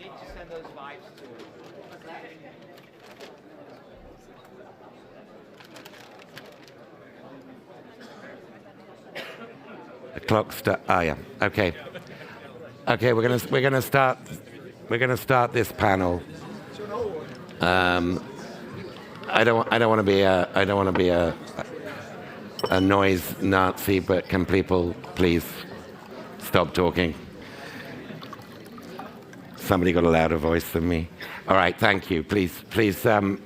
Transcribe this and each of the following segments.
need to send those vibes to. The clock's yeah. Okay. Okay, we're gonna start this panel. I don't want to be a noise Nazi, but can people please stop talking? Somebody got a louder voice than me. All right, thank you. Please settle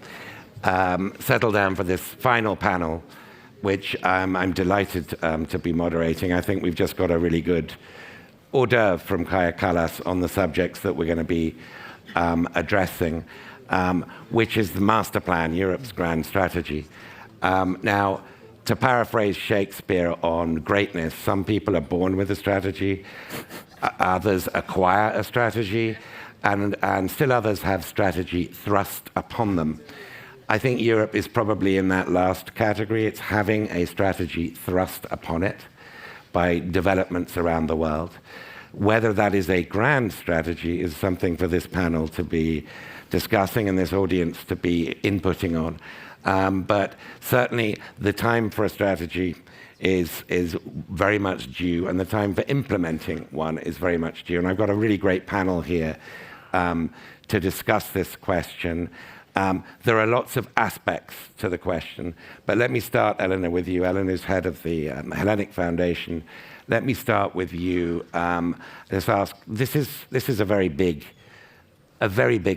down for this final panel, which I'm delighted to be moderating. I think we've just got a really good hors d'oeuvre from Kaja Kallas on the subjects that we're going to be addressing, which is the master plan, Europe's grand strategy. Now, to paraphrase Shakespeare on greatness, some people are born with a strategy, others acquire a strategy, and still others have strategy thrust upon them. I think Europe is probably in that last category. It's having a strategy thrust upon it by developments around the world. Whether that is a grand strategy is something for this panel to be discussing and this audience to be inputting on. But certainly the time for a strategy is very much due, and the time for implementing one is very much due. And I've got a really great panel here to discuss this question. There are lots of aspects to the question, but let me start, Eleanor, with you. Eleanor is head of the Hellenic Foundation. Let me start with you. Just ask, this is a very big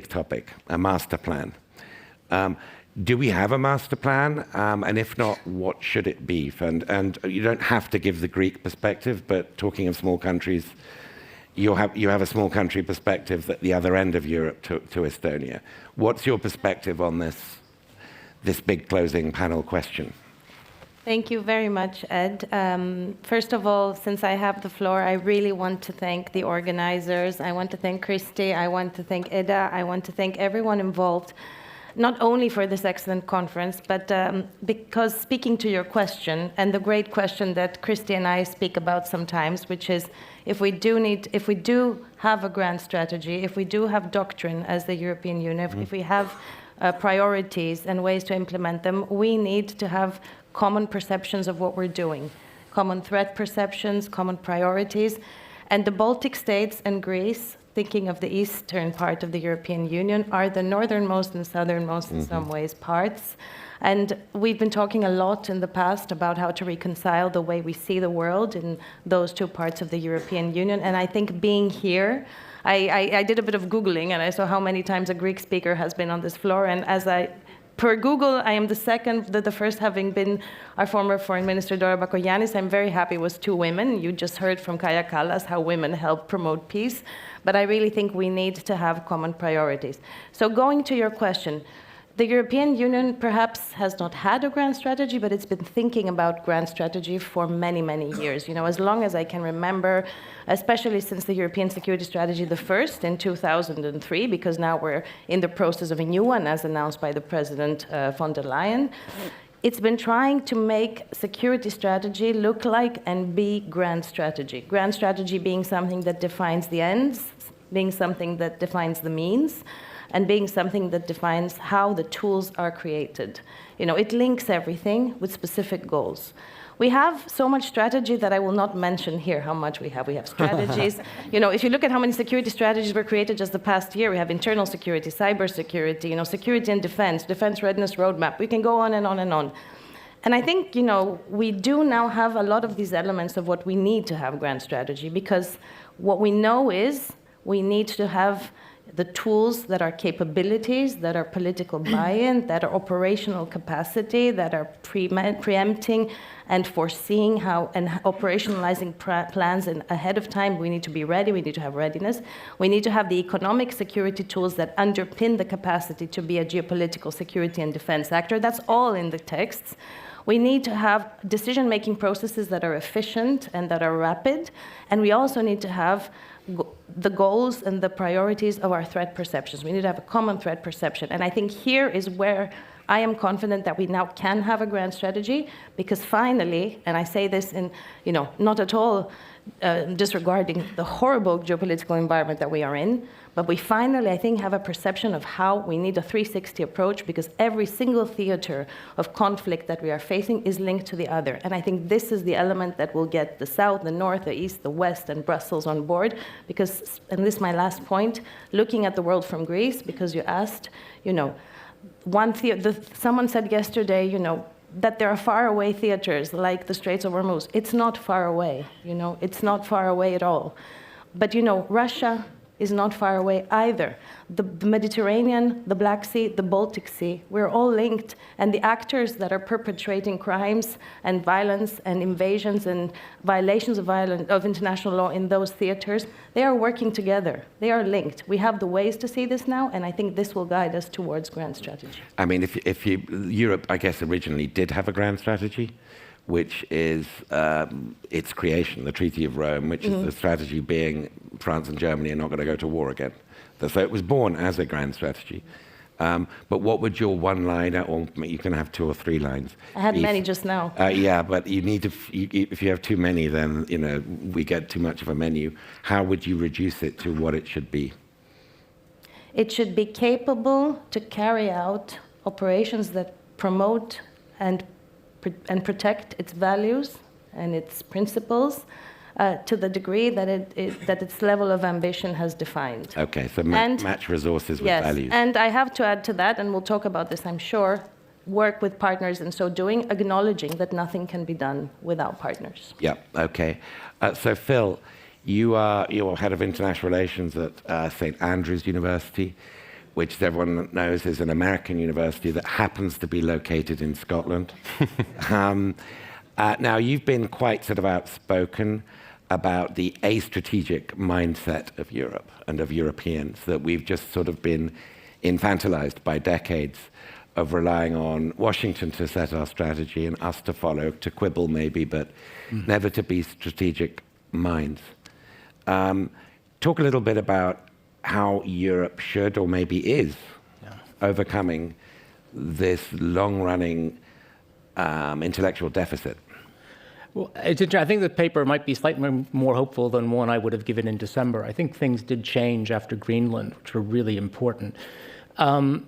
topic, a master plan. Do we have a master plan? And if not, what should it be? And you don't have to give the Greek perspective, but talking of small countries, you have a small country perspective at the other end of Europe to Estonia. What's your perspective on this big closing panel question? Thank you very much, Ed. First of all, since I have the floor, I really want to thank the organizers. I want to thank Christy. I want to thank Ida. I want to thank everyone involved, not only for this excellent conference, but because speaking to your question, and the great question that Christy and I speak about sometimes, which is if we do have a grand strategy, if we do have doctrine as the European Union, if we have priorities and ways to implement them, we need to have common perceptions of what we're doing, common threat perceptions, common priorities. And the Baltic states and Greece, thinking of the eastern part of the European Union, are the northernmost and southernmost in some ways parts. And we've been talking a lot in the past about how to reconcile the way we see the world in those two parts of the European Union. And I think being here, I did a bit of Googling and I saw how many times a Greek speaker has been on this floor. And per Google, I am the first having been our former Foreign Minister Dora Bakoyannis. I'm very happy it was two women. You just heard from Kaja Kallas how women help promote peace. But I really think we need to have common priorities. So going to your question, the European Union perhaps has not had a grand strategy, but it's been thinking about grand strategy for many, many years. You know, as long as I can remember, especially since the European Security Strategy, the first in 2003, because now we're in the process of a new one, as announced by the President von der Leyen. It's been trying to make security strategy look like and be grand strategy. Grand strategy being something that defines the ends, being something that defines the means, and being something that defines how the tools are created. You know, it links everything with specific goals. We have so much strategy that I will not mention here how much we have. We have strategies. You know, if you look at how many security strategies were created just the past year, we have internal security, cyber security, you know, security and defense readiness roadmap. We can go on and on and on. And I think, you know, we do now have a lot of these elements of what we need to have grand strategy, because what we know is we need to have the tools that are capabilities, that are political buy-in, that are operational capacity, that are preempting and foreseeing how and operationalizing plans ahead of time. We need to be ready. We need to have readiness. We need to have the economic security tools that underpin the capacity to be a geopolitical security and defense actor. That's all in the texts. We need to have decision-making processes that are efficient and that are rapid. And we also need to have the goals and the priorities of our threat perceptions. We need to have a common threat perception. And I think here is where I am confident that we now can have a grand strategy, because finally, and I say this in, you know, not at all disregarding the horrible geopolitical environment that we are in. But we finally, I think, have a perception of how we need a 360 approach, because every single theater of conflict that we are facing is linked to the other. And I think this is the element that will get the South, the North, the East, the West, and Brussels on board. Because, and this is my last point, looking at the world from Greece, because you asked, someone said yesterday, that there are faraway theaters like the Straits of Hormuz. It's not far away, it's not far away at all. But Russia is not far away either. The Mediterranean, the Black Sea, the Baltic Sea, we're all linked. And the actors that are perpetrating crimes and violence and invasions and violations of international law in those theaters, they are working together. They are linked. We have the ways to see this now, and I think this will guide us towards grand strategy. I mean, Europe, I guess, originally did have a grand strategy, which is its creation, the Treaty of Rome, which is the strategy being France and Germany are not going to go to war again. So it was born as a grand strategy. But what would your one line, or you can have 2 or 3 lines? I had many just now. Yeah, but you need to. If you have too many, then we get too much of a menu. How would you reduce it to what it should be? It should be capable to carry out operations that promote and protect its values and its principles to the degree that its level of ambition has defined. Okay, so match resources with values. And I have to add to that, and we'll talk about this, I'm sure, work with partners in so doing, acknowledging that nothing can be done without partners. Yeah, okay. So Phil, you're head of international relations at St. Andrews University, which, as everyone knows, is an American university that happens to be located in Scotland. Now, you've been quite sort of outspoken about the astrategic mindset of Europe and of Europeans, that we've just sort of been infantilized by decades of relying on Washington to set our strategy and us to follow, to quibble maybe, but never to be strategic minds. Talk a little bit about how Europe should, or maybe is, overcoming this long-running intellectual deficit. Well, it's interesting. I think the paper might be slightly more hopeful than one I would have given in December. I think things did change after Greenland, which were really important. And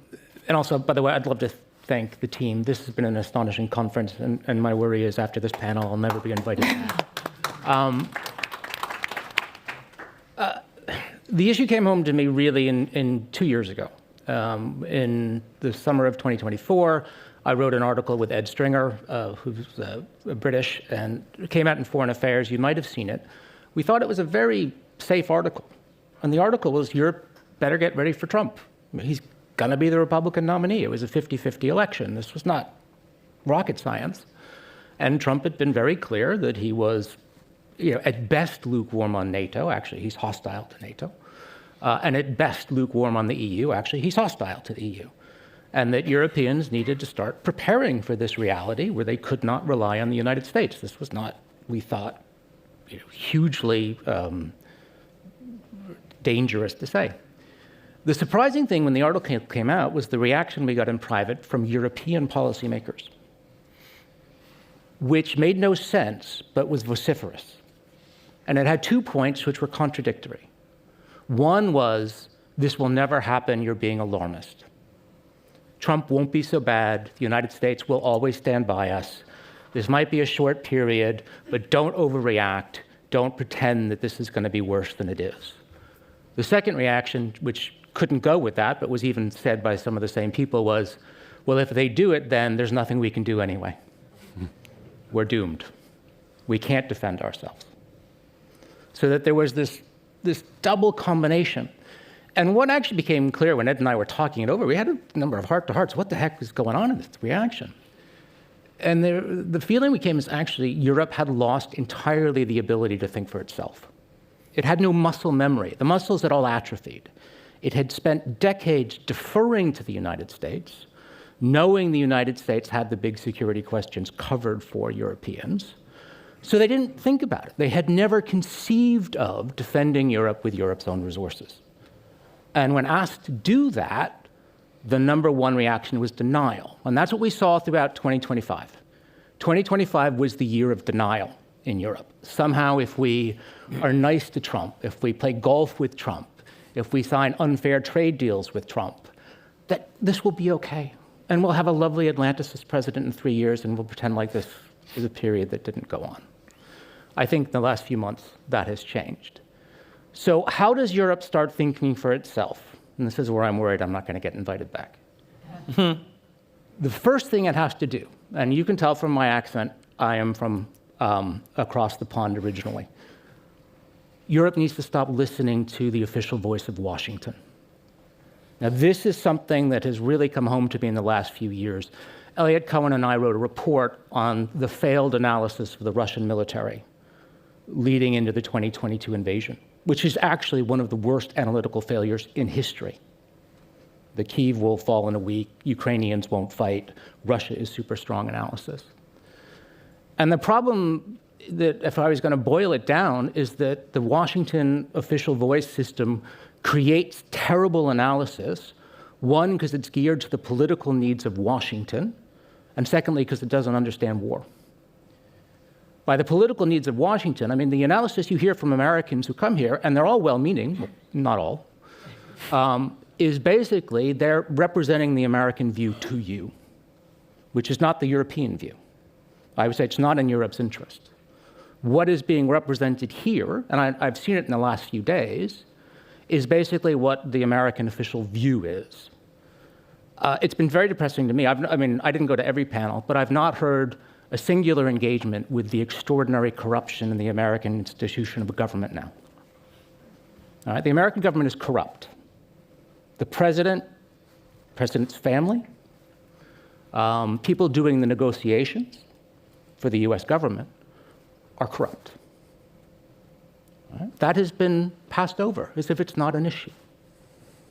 also, by the way, I'd love to thank the team. This has been an astonishing conference, and my worry is after this panel, I'll never be invited back. The issue came home to me really in 2 years ago. In the summer of 2024, I wrote an article with Ed Stringer, who's British, and it came out in Foreign Affairs. You might have seen it. We thought it was a very safe article. And the article was, Europe better get ready for Trump. He's going to be the Republican nominee. It was a 50-50 election. This was not rocket science. And Trump had been very clear that he was, at best lukewarm on NATO. Actually, he's hostile to NATO. And at best lukewarm on the EU. Actually, he's hostile to the EU. And that Europeans needed to start preparing for this reality where they could not rely on the United States. This was not, we thought, hugely dangerous to say. The surprising thing when the article came out was the reaction we got in private from European policymakers, which made no sense, but was vociferous. And it had 2 points which were contradictory. One was, this will never happen, you're being alarmist. Trump won't be so bad, the United States will always stand by us. This might be a short period, but don't overreact. Don't pretend that this is going to be worse than it is. The second reaction, which couldn't go with that, but was even said by some of the same people, was, well, if they do it, then there's nothing we can do anyway. We're doomed. We can't defend ourselves. So that there was this double combination. And what actually became clear when Ed and I were talking it over, we had a number of heart-to-hearts. What the heck is going on in this reaction? And the feeling we came is actually Europe had lost entirely the ability to think for itself. It had no muscle memory. The muscles had all atrophied. It had spent decades deferring to the United States, knowing the United States had the big security questions covered for Europeans. So they didn't think about it. They had never conceived of defending Europe with Europe's own resources. And when asked to do that, the number one reaction was denial. And that's what we saw throughout 2025. 2025 was the year of denial. in Europe. Somehow, if we are nice to Trump, if we play golf with Trump, if we sign unfair trade deals with Trump, that this will be okay. And we'll have a lovely Atlantis as president in 3 years, and we'll pretend like this is a period that didn't go on. I think in the last few months, that has changed. So how does Europe start thinking for itself? And this is where I'm worried I'm not going to get invited back. The first thing it has to do, and you can tell from my accent, I am from across the pond originally. Europe needs to stop listening to the official voice of Washington. Now, this is something that has really come home to me in the last few years. Elliot Cohen and I wrote a report on the failed analysis of the Russian military leading into the 2022 invasion, which is actually one of the worst analytical failures in history. The Kyiv will fall in a week, Ukrainians won't fight, Russia is super strong analysis. And the problem that, if I was going to boil it down, is that the Washington official voice system creates terrible analysis, one, because it's geared to the political needs of Washington, and secondly, because it doesn't understand war. By the political needs of Washington, I mean the analysis you hear from Americans who come here, and they're all well-meaning, well, not all, is basically they're representing the American view to you, which is not the European view. I would say it's not in Europe's interest. What is being represented here, and I've seen it in the last few days, is basically what the American official view is. It's been very depressing to me. I didn't go to every panel, but I've not heard a singular engagement with the extraordinary corruption in the American institution of government now. All right, the American government is corrupt. The president's family, people doing the negotiations for the US government are corrupt. Right? That has been passed over as if it's not an issue.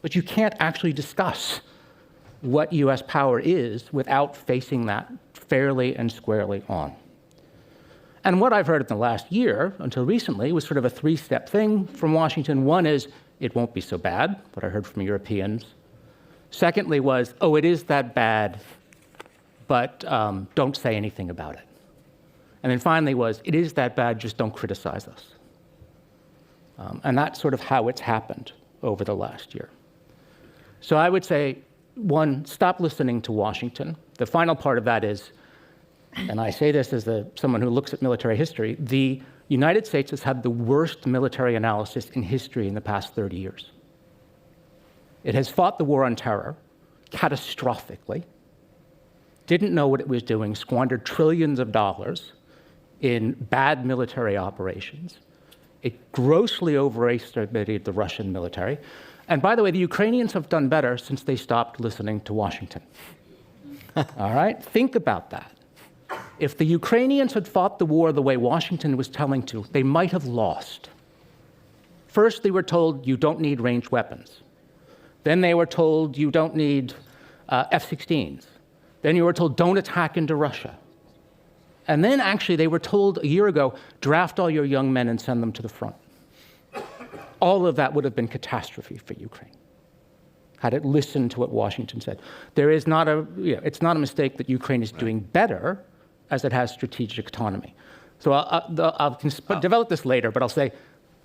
But you can't actually discuss what US power is without facing that fairly and squarely on. And what I've heard in the last year, until recently, was sort of a three-step thing from Washington. One is, it won't be so bad, what I heard from Europeans. Secondly was, oh, it is that bad, but don't say anything about it. And then finally was, it is that bad, just don't criticize us. And that's sort of how it's happened over the last year. So I would say, one, stop listening to Washington. The final part of that is, and I say this as someone who looks at military history, the United States has had the worst military analysis in history in the past 30 years. It has fought the war on terror catastrophically, didn't know what it was doing, squandered trillions of dollars in bad military operations. It grossly overestimated the Russian military. And by the way, the Ukrainians have done better since they stopped listening to Washington. All right? Think about that. If the Ukrainians had fought the war the way Washington was telling to, they might have lost. First, they were told, you don't need ranged weapons. Then they were told, you don't need F-16s. Then you were told, don't attack into Russia. And then actually they were told a year ago, draft all your young men and send them to the front. All of that would have been catastrophe for Ukraine, had it listened to what Washington said. It's not a mistake that Ukraine is doing better as it has strategic autonomy. So I'll develop this later, but I'll say,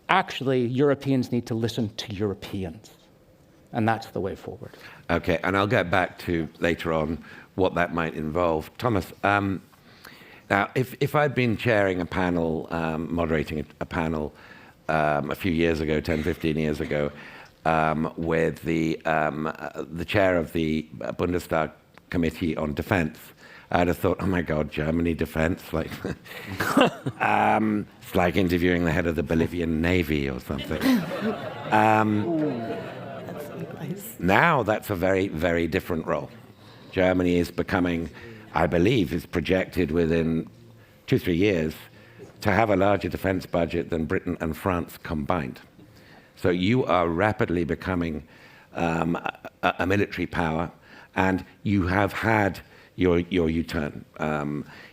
actually, Europeans need to listen to Europeans. And that's the way forward. Okay, and I'll get back to later on what that might involve. Thomas, now, if I'd been chairing a panel, moderating a panel a few years ago, 10, 15 years ago, with the chair of the Bundestag Committee on Defense, I'd have thought, oh my God, Germany defense? Like, it's like interviewing the head of the Bolivian Navy or something. Now that's a very, very different role. Germany is becoming, I believe, is projected within 2-3 years to have a larger defense budget than Britain and France combined. So you are rapidly becoming a military power, and you have had your U-turn.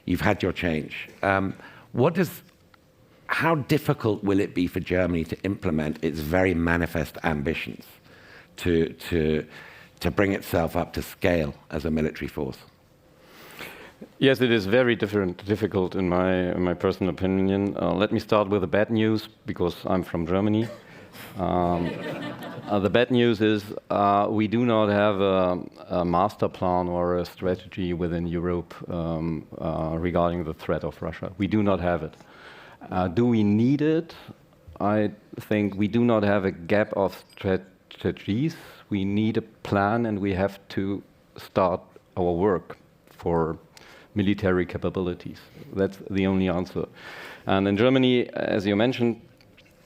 You've had your change. How difficult will it be for Germany to implement its very manifest ambitions to bring itself up to scale as a military force? Yes, it is very difficult in my personal opinion. Let me start with the bad news, because I'm from Germany. The bad news is we do not have a master plan or a strategy within Europe regarding the threat of Russia. We do not have it. Do we need it? I think we do not have a gap of strategies. We need a plan, and we have to start our work for military capabilities. That's the only answer. And in Germany, as you mentioned,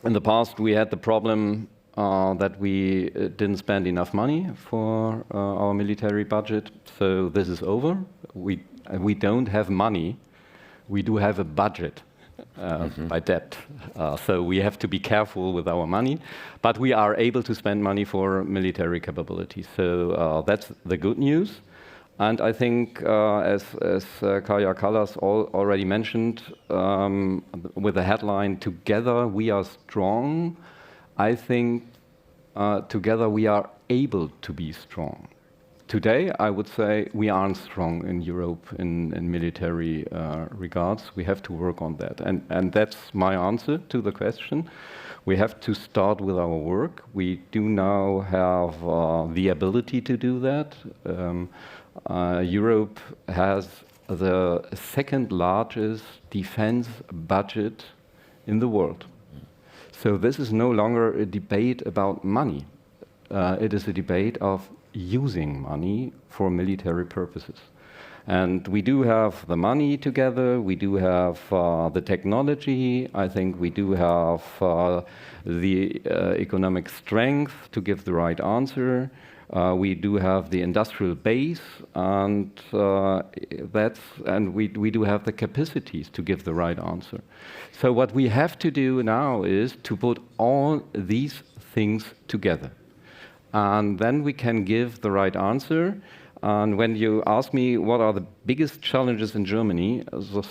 in the past we had the problem that we didn't spend enough money for our military budget. So this is over. We don't have money. We do have a budget by debt. So we have to be careful with our money. But we are able to spend money for military capabilities. So that's the good news. And I think, as Kaja Kallas already mentioned, with the headline, "Together we are strong," I think together we are able to be strong. Today, I would say we aren't strong in Europe in military regards. We have to work on that. And that's my answer to the question. We have to start with our work. We do now have the ability to do that. Europe has the second largest defense budget in the world. So this is no longer a debate about money. It is a debate of using money for military purposes. And we do have the money together, we do have the technology, I think we do have the economic strength to give the right answer. We do have the industrial base, and we do have the capacities to give the right answer. So what we have to do now is to put all these things together, and then we can give the right answer. And when you ask me what are the biggest challenges in Germany,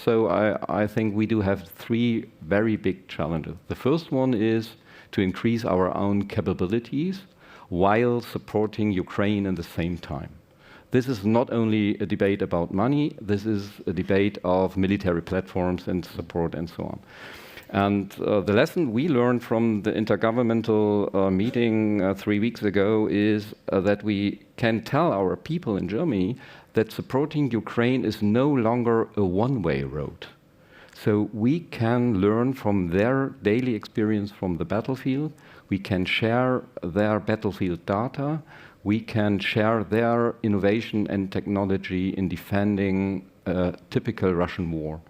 so I think we do have three very big challenges. The first one is to increase our own capabilities while supporting Ukraine at the same time. This is not only a debate about money, this is a debate of military platforms and support and so on. And the lesson we learned from the intergovernmental meeting 3 weeks ago is that we can tell our people in Germany that supporting Ukraine is no longer a one-way road. So we can learn from their daily experience from the battlefield. We can share their battlefield data. We can share their innovation and technology in defending a typical Russian war.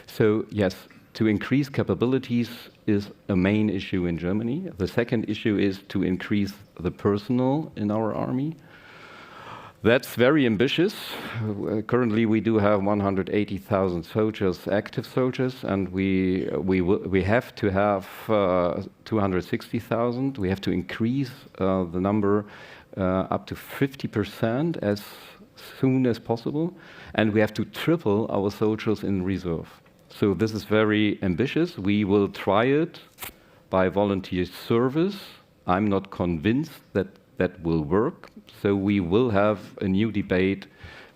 So yes, to increase capabilities is a main issue in Germany. The second issue is to increase the personnel in our army. That's very ambitious. Currently, we do have 180,000 soldiers, active soldiers, and we have to have 260,000. We have to increase the number up to 50% as soon as possible, and we have to triple our soldiers in reserve. So this is very ambitious. We will try it by volunteer service. I'm not convinced that that will work. So we will have a new debate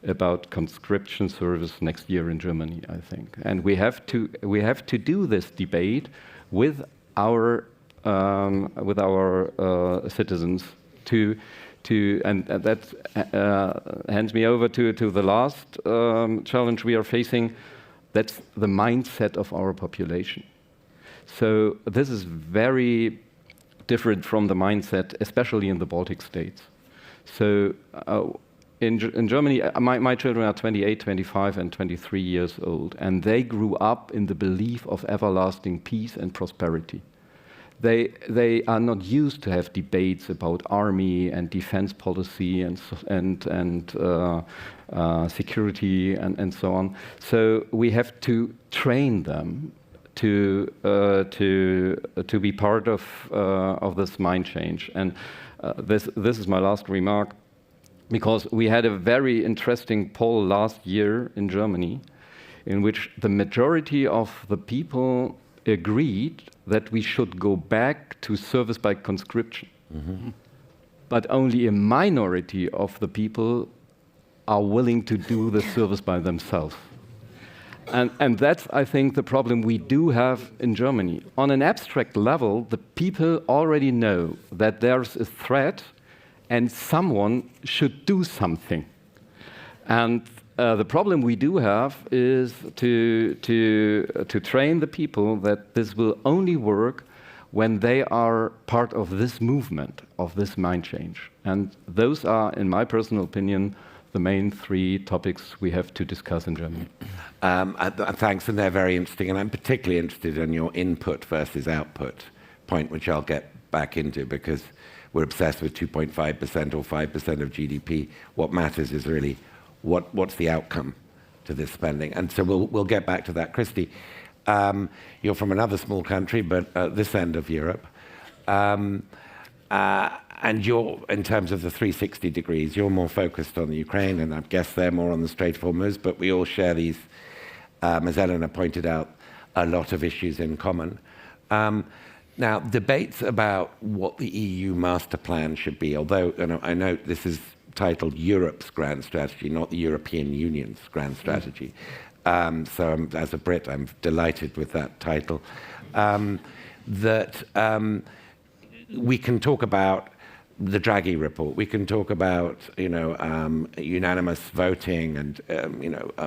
about conscription service next year in Germany, I think. And we have to do this debate with our citizens and that hands me over to the last challenge we are facing. That's the mindset of our population. So this is very different from the mindset, especially in the Baltic states. So in Germany, my children are 28, 25, and 23 years old, and they grew up in the belief of everlasting peace and prosperity. They are not used to have debates about army and defense policy and security and so on. So we have to train them to be part of this mind change. And this is my last remark, because we had a very interesting poll last year in Germany, in which the majority of the people agreed that we should go back to service by conscription. Mm-hmm. But only a minority of the people are willing to do the service by themselves. And that's, I think, the problem we do have in Germany. On an abstract level, the people already know that there's a threat and someone should do something. And the problem we do have is to train the people that this will only work when they are part of this movement, of this mind change. And those are, in my personal opinion, the main three topics we have to discuss in Germany. Thanks, and they're very interesting. And I'm particularly interested in your input versus output point, which I'll get back into, because we're obsessed with 2.5% or 5% of GDP. What matters is really what's the outcome to this spending. And so we'll get back to that. Christy, you're from another small country, but this end of Europe. And you're, in terms of the 360 degrees, you're more focused on the Ukraine, and I guess they're more on the Strait of Hormuz, but we all share these, as Eleanor pointed out, a lot of issues in common. Now, debates about what the EU master plan should be, although I know this is titled Europe's Grand Strategy, not the European Union's Grand Strategy. So as a Brit, I'm delighted with that title. We can talk about the Draghi report. We can talk about, unanimous voting and,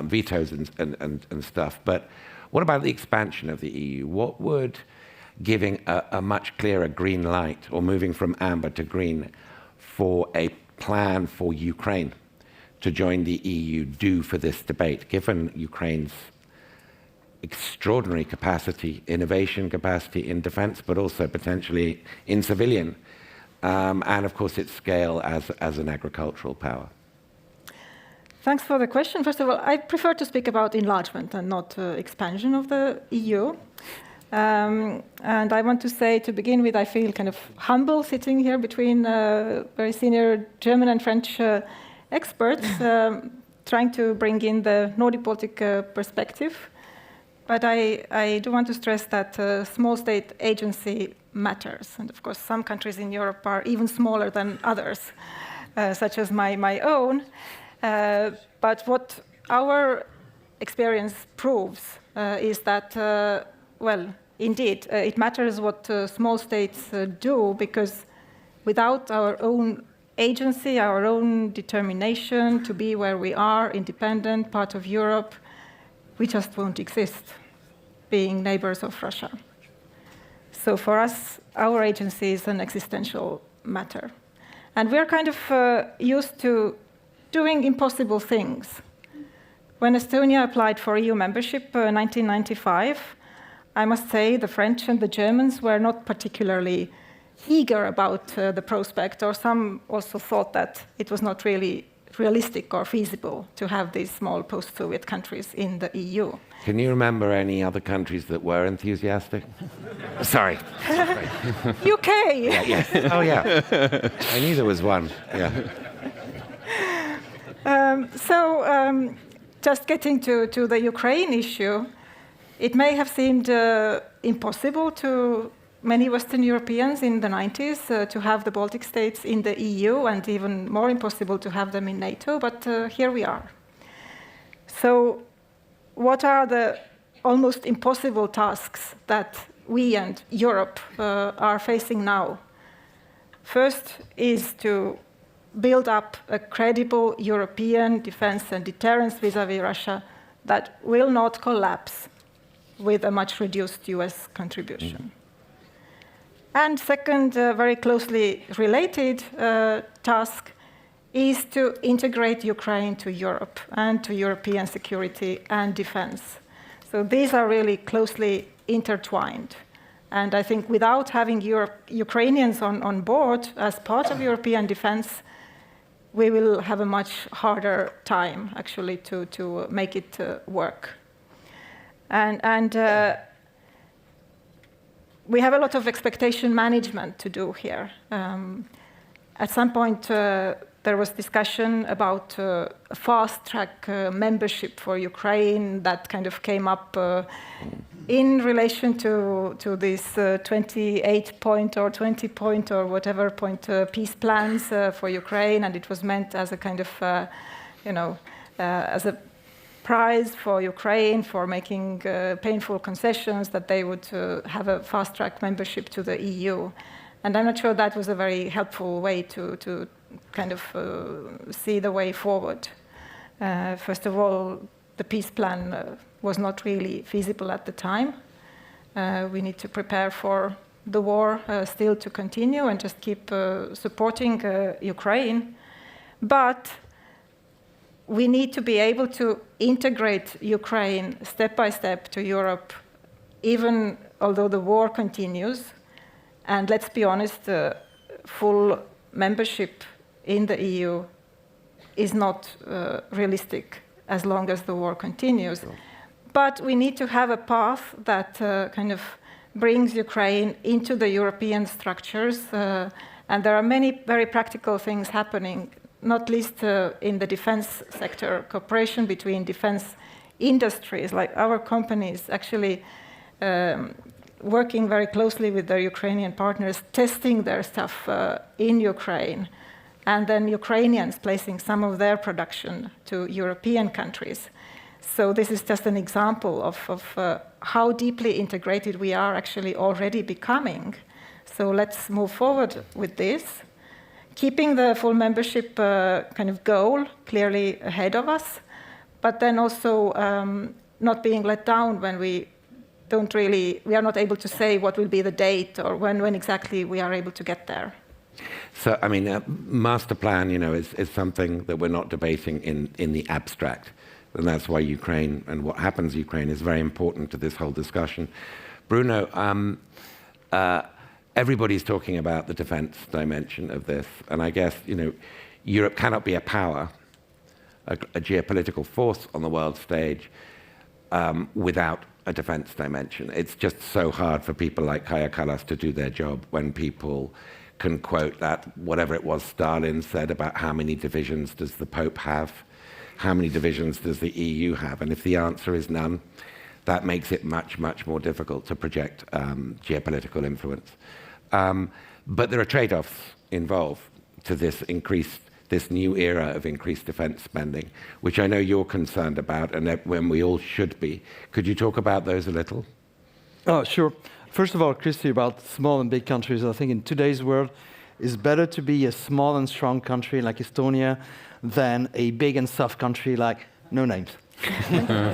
vetoes and stuff. But what about the expansion of the EU? What would giving a much clearer green light, or moving from amber to green, for a plan for Ukraine to join the EU do for this debate, given Ukraine's extraordinary capacity, innovation capacity in defense, but also potentially in civilian, and of course its scale as an agricultural power? Thanks for the question. First of all, I prefer to speak about enlargement and not expansion of the EU. And I want to say, to begin with, I feel kind of humble sitting here between very senior German and French experts, trying to bring in the Nordic Baltic perspective. But I do want to stress that small state agency matters. And of course, some countries in Europe are even smaller than others, such as my own. But what our experience proves is that, indeed, it matters what small states do, because without our own agency, our own determination to be where we are, independent, part of Europe, we just won't exist, being neighbors of Russia. So for us, our agency is an existential matter. And we're kind of used to doing impossible things. When Estonia applied for EU membership in 1995, I must say the French and the Germans were not particularly eager about the prospect, or some also thought that it was not really realistic or feasible to have these small post-Soviet countries in the EU. Can you remember any other countries that were enthusiastic? Sorry. UK! Yes. Oh, yeah. I knew there was one. Yeah. Just getting to the Ukraine issue, it may have seemed impossible to many Western Europeans in the 90s to have the Baltic states in the EU, and even more impossible to have them in NATO, but here we are. So what are the almost impossible tasks that we and Europe are facing now? First is to build up a credible European defense and deterrence vis-à-vis Russia that will not collapse with a much reduced US contribution. And second, very closely related task is to integrate Ukraine to Europe and to European security and defense. So these are really closely intertwined. And I think without having Ukrainians on board as part of European defense, we will have a much harder time, actually, to make it work. And we have a lot of expectation management to do here. At some point, there was discussion about a fast-track membership for Ukraine that kind of came up in relation to this 28-point or 20-point or whatever point peace plans for Ukraine, and it was meant as a kind of as a prize for Ukraine for making painful concessions, that they would have a fast-track membership to the EU. And I'm not sure that was a very helpful way to kind of see the way forward. First of all, the peace plan was not really feasible at the time. We need to prepare for the war still to continue and just keep supporting Ukraine. But we need to be able to integrate Ukraine step by step to Europe, even although the war continues. And let's be honest, full membership in the EU is not realistic as long as the war continues. Sure. But we need to have a path that kind of brings Ukraine into the European structures. And there are many very practical things happening, not least in the defense sector, cooperation between defense industries, like our companies actually working very closely with their Ukrainian partners, testing their stuff in Ukraine, and then Ukrainians placing some of their production to European countries. So this is just an example of how deeply integrated we are actually already becoming. So let's move forward with this, keeping the full membership kind of goal clearly ahead of us, but then also not being let down when we are not able to say what will be the date or when exactly we are able to get there. So, I mean, master plan, is something that we're not debating in the abstract. And that's why Ukraine and what happens in Ukraine is very important to this whole discussion. Bruno, everybody's talking about the defense dimension of this. And I guess, Europe cannot be a power, a geopolitical force on the world stage without a defense dimension. It's just so hard for people like Kaja Kallas to do their job when people can quote that, whatever it was Stalin said about how many divisions does the Pope have, how many divisions does the EU have? And if the answer is none, that makes it much, much more difficult to project geopolitical influence. But there are trade-offs involved to this new era of increased defense spending, which I know you're concerned about, and when we all should be. Could you talk about those a little? Oh, sure. First of all, Christy, about small and big countries, I think in today's world, it's better to be a small and strong country like Estonia than a big and soft country like no names.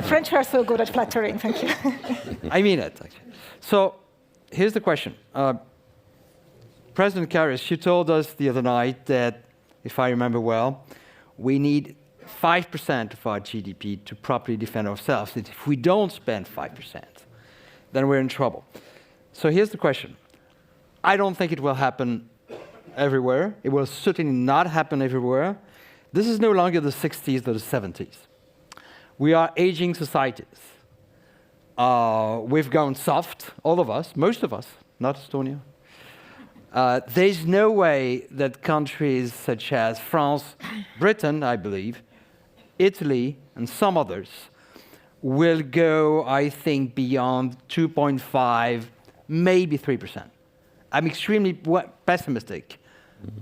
French are so good at flattering, thank you. I mean it, actually. So here's the question. President Karius, she told us the other night that, if I remember well, we need 5% of our GDP to properly defend ourselves. That if we don't spend 5%, then we're in trouble. So here's the question. I don't think it will happen everywhere. It will certainly not happen everywhere. This is no longer the 60s or the 70s. We are aging societies. We've gone soft, all of us, most of us, not Estonia. There's no way that countries such as France, Britain, I believe, Italy, and some others will go, I think, beyond 2.5, maybe 3%. I'm extremely pessimistic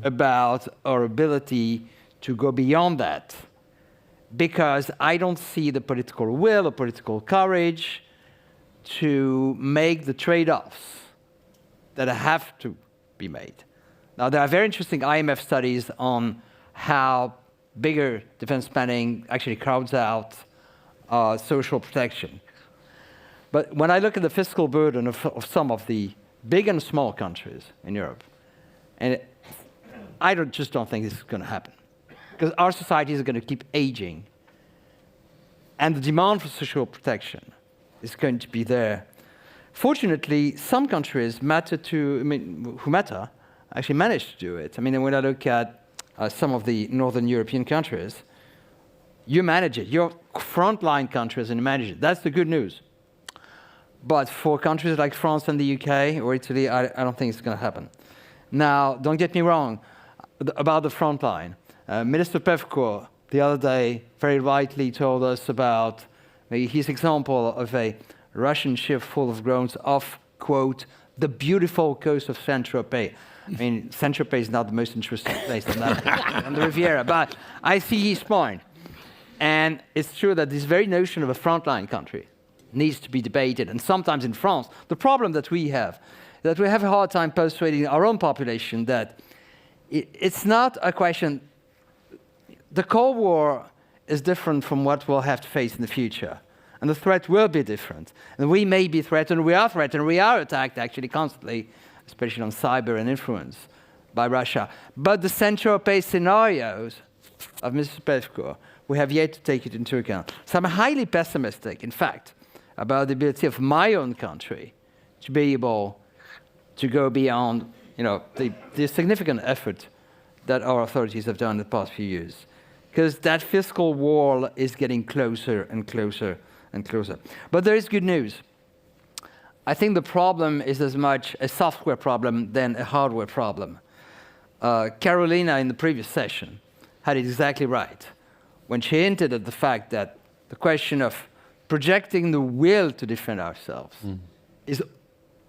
about our ability to go beyond that, because I don't see the political will or political courage to make the trade-offs that have to be made. Now, there are very interesting IMF studies on how bigger defense spending actually crowds out social protection. But when I look at the fiscal burden of some of the big and small countries in Europe, and I just don't think this is going to happen, because our societies are going to keep aging, and the demand for social protection is going to be there. Fortunately, some countries who matter actually managed to do it. I mean, when I look at some of the Northern European countries, you manage it. You're frontline countries and you manage it. That's the good news. But for countries like France and the UK or Italy, I don't think it's going to happen. Now, don't get me wrong about the frontline. Minister Pevko the other day very rightly told us about his example of a Russian ship full of drones off, quote, the beautiful coast of Saint-Tropez. I mean, Saint-Tropez is not the most interesting place on the Riviera, but I see his point. And it's true that this very notion of a frontline country needs to be debated. And sometimes in France, the problem that we have a hard time persuading our own population that it's not a question. The Cold War is different from what we'll have to face in the future. And the threat will be different. And we may be threatened, we are attacked actually constantly, especially on cyber and influence by Russia. But the Saint-Tropez scenarios of Mrs. Pevkur, we have yet to take it into account. So I'm highly pessimistic, in fact, about the ability of my own country to be able to go beyond the significant effort that our authorities have done in the past few years. Because that fiscal wall is getting closer and closer and closer. But there is good news. I think the problem is as much a software problem than a hardware problem. Carolina, in the previous session, had it exactly right when she hinted at the fact that the question of projecting the will to defend ourselves is,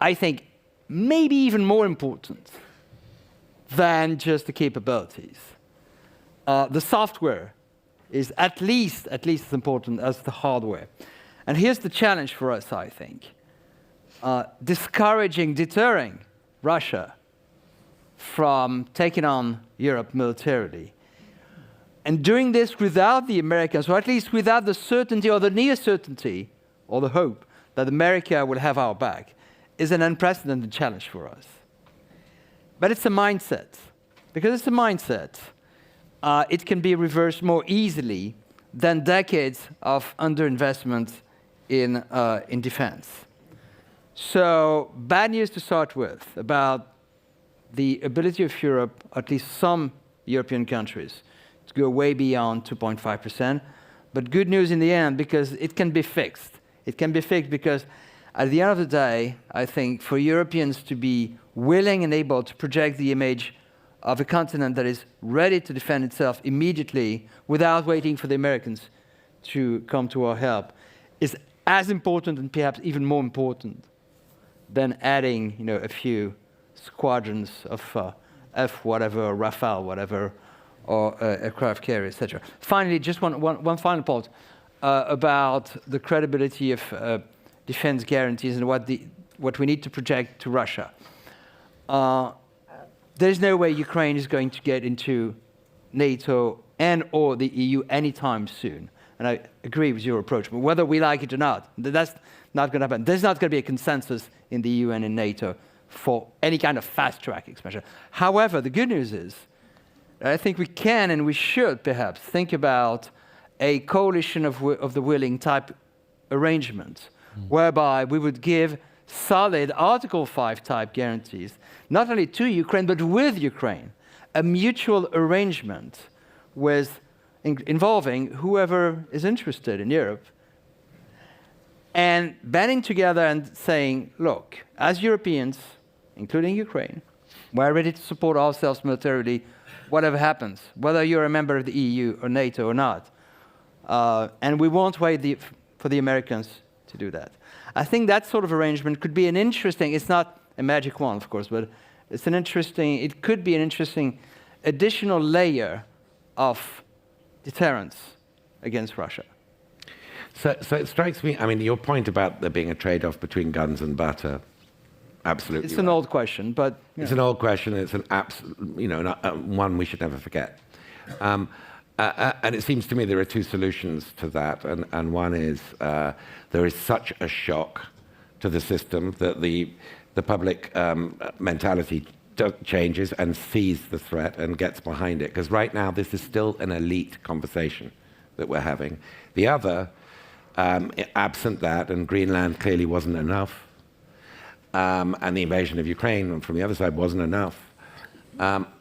I think, maybe even more important than just the capabilities. The software is at least as important as the hardware. And here's the challenge for us, I think. Deterring Russia from taking on Europe militarily. And doing this without the Americans, or at least without the certainty or the near certainty or the hope that America will have our back, is an unprecedented challenge for us. But it's a mindset. Because it's a mindset, it can be reversed more easily than decades of underinvestment in defense. So, bad news to start with about the ability of Europe, at least some European countries, to go way beyond 2.5%. But good news in the end, because it can be fixed. It can be fixed because at the end of the day, I think for Europeans to be willing and able to project the image of a continent that is ready to defend itself immediately without waiting for the Americans to come to our help is as important and perhaps even more important than adding a few squadrons of F whatever, Rafale whatever, or aircraft carrier, etc. Finally, just one final point about the credibility of defense guarantees and what we need to project to Russia. There's no way Ukraine is going to get into NATO and or the EU anytime soon. And I agree with your approach, but whether we like it or not, that's not going to happen. There's not going to be a consensus in the EU and in NATO for any kind of fast-track expansion. However, the good news is, I think we can and we should perhaps think about a coalition of the willing type arrangement, whereby we would give solid Article 5 type guarantees, not only to Ukraine, but with Ukraine, a mutual arrangement involving whoever is interested in Europe, and banding together and saying, look, as Europeans, including Ukraine, we're ready to support ourselves militarily, whatever happens, whether you're a member of the EU or NATO or not. And we won't wait for the Americans to do that. I think that sort of arrangement could be an interesting, it's not a magic wand, of course, but it could be an interesting additional layer of deterrence against Russia. So it strikes me, I mean, your point about there being a trade-off between guns and butter, absolutely. It's an old question, but it's an old question. It's an one we should never forget. And it seems to me there are two solutions to that, and one is there is such a shock to the system that the public mentality changes and sees the threat and gets behind it. Because right now this is still an elite conversation that we're having. The other, absent that, and Greenland clearly wasn't enough, and the invasion of Ukraine from the other side wasn't enough,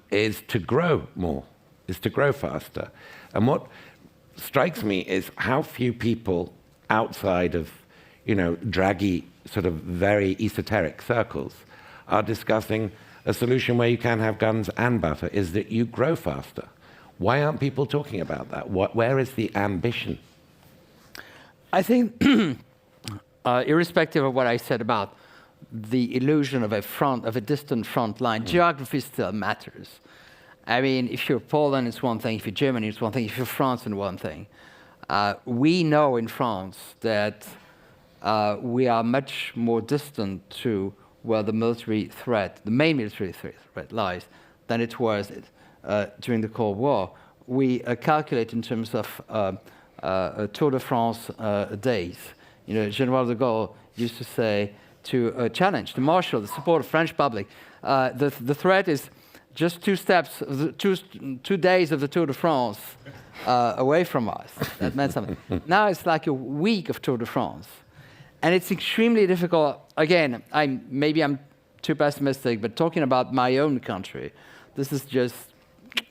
is to grow more, is to grow faster. And what strikes me is how few people outside of, draggy, sort of very esoteric circles are discussing a solution where you can have guns and butter, is that you grow faster. Why aren't people talking about that? Where is the ambition? I think, irrespective of what I said about the illusion of a distant front line, geography still matters. I mean, if you're Poland, it's one thing. If you're Germany, it's one thing. If you're France, it's one thing. We know in France that we are much more distant to where the military threat, the main military threat lies, than it was during the Cold War. We calculate in terms of Tour de France days. You know, General de Gaulle used to say to challenge, to marshal the support of French public. The threat is just 2 steps, 2 days of the Tour de France away from us. That meant something. Now it's like a week of Tour de France. And it's extremely difficult. Again, maybe I'm too pessimistic, but talking about my own country, this is just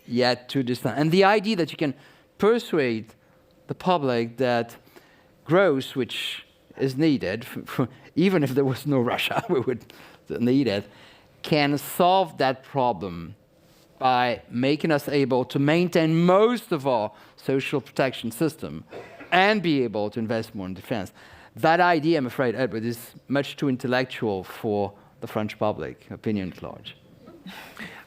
yet too distant. And the idea that you can persuade the public that growth, which is needed, even if there was no Russia, we would need it, can solve that problem by making us able to maintain most of our social protection system and be able to invest more in defense. That idea, I'm afraid, Edward, is much too intellectual for the French public, opinion at large.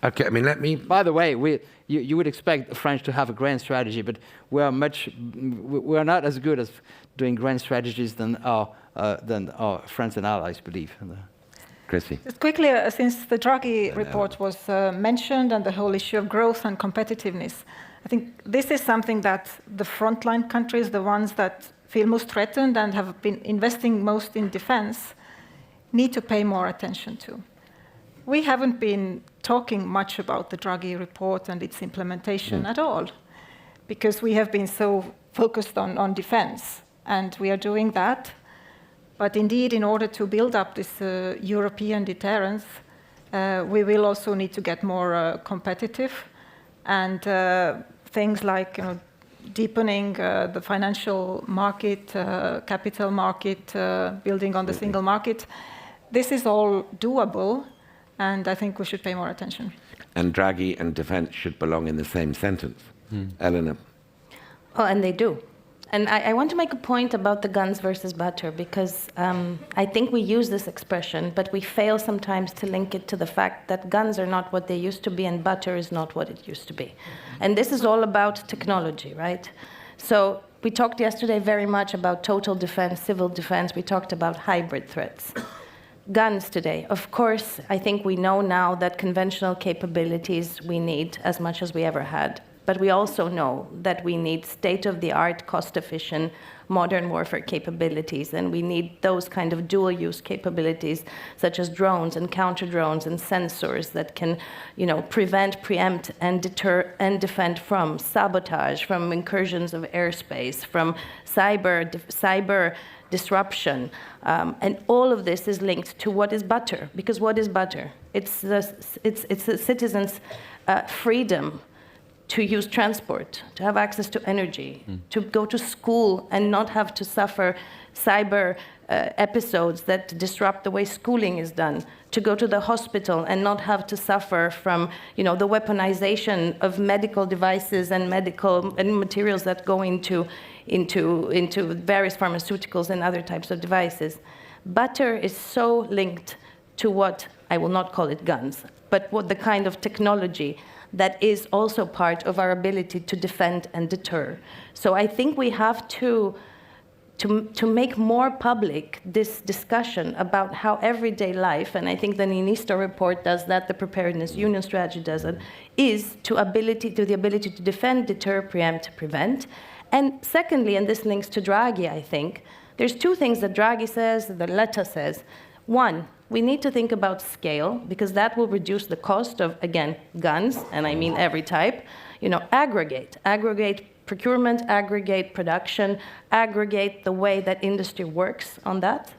Okay, I mean, let me... By the way, you would expect the French to have a grand strategy, but we're not as good as doing grand strategies than our friends and allies believe. Chrissy. Just quickly, since the Draghi report was mentioned and the whole issue of growth and competitiveness, I think this is something that the frontline countries, the ones that feel most threatened and have been investing most in defense, need to pay more attention to. We haven't been talking much about the Draghi report and its implementation at all, because we have been so focused on defense, and we are doing that. But indeed, in order to build up this European deterrence, we will also need to get more competitive, and things like deepening the financial market, capital market, building on the single market. This is all doable, and I think we should pay more attention. And Draghi and defense should belong in the same sentence. Eleanor. Oh, and they do. And I want to make a point about the guns versus butter, because I think we use this expression, but we fail sometimes to link it to the fact that guns are not what they used to be and butter is not what it used to be. And this is all about technology, right? So we talked yesterday very much about total defense, civil defense. We talked about hybrid threats. Guns today, of course, I think we know now that conventional capabilities we need as much as we ever had. But we also know that we need state-of-the-art, cost-efficient, modern warfare capabilities, and we need those kind of dual-use capabilities, such as drones and counter-drones and sensors that can, prevent, preempt, and deter and defend from sabotage, from incursions of airspace, from cyber disruption, and all of this is linked to what is butter. Because what is butter? It's the citizens' freedom to use transport, to have access to energy, to go to school and not have to suffer cyber episodes that disrupt the way schooling is done, to go to the hospital and not have to suffer from, the weaponization of medical devices and materials that go into various pharmaceuticals and other types of devices. Butter is so linked to what, I will not call it guns, but what the kind of technology that is also part of our ability to defend and deter. So I think we have to make more public this discussion about how everyday life, and I think the Ninisto report does that, the Preparedness Union strategy does it, is the ability to defend, deter, preempt, prevent. And secondly, and this links to Draghi, I think, there's 2 things that Draghi says, that Letta says. One, we need to think about scale, because that will reduce the cost of, again, guns, and I mean every type. Aggregate procurement, aggregate production, aggregate the way that industry works on that.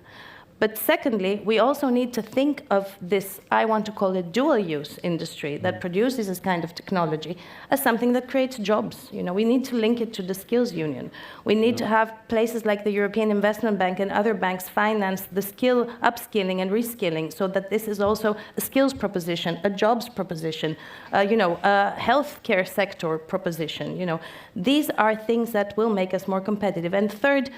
But secondly, we also need to think of this, I want to call it dual-use industry that produces this kind of technology as something that creates jobs. We need to link it to the skills union. We need to have places like the European Investment Bank and other banks finance the upskilling and reskilling, so that this is also a skills proposition, a jobs proposition, a healthcare sector proposition. These are things that will make us more competitive. And third,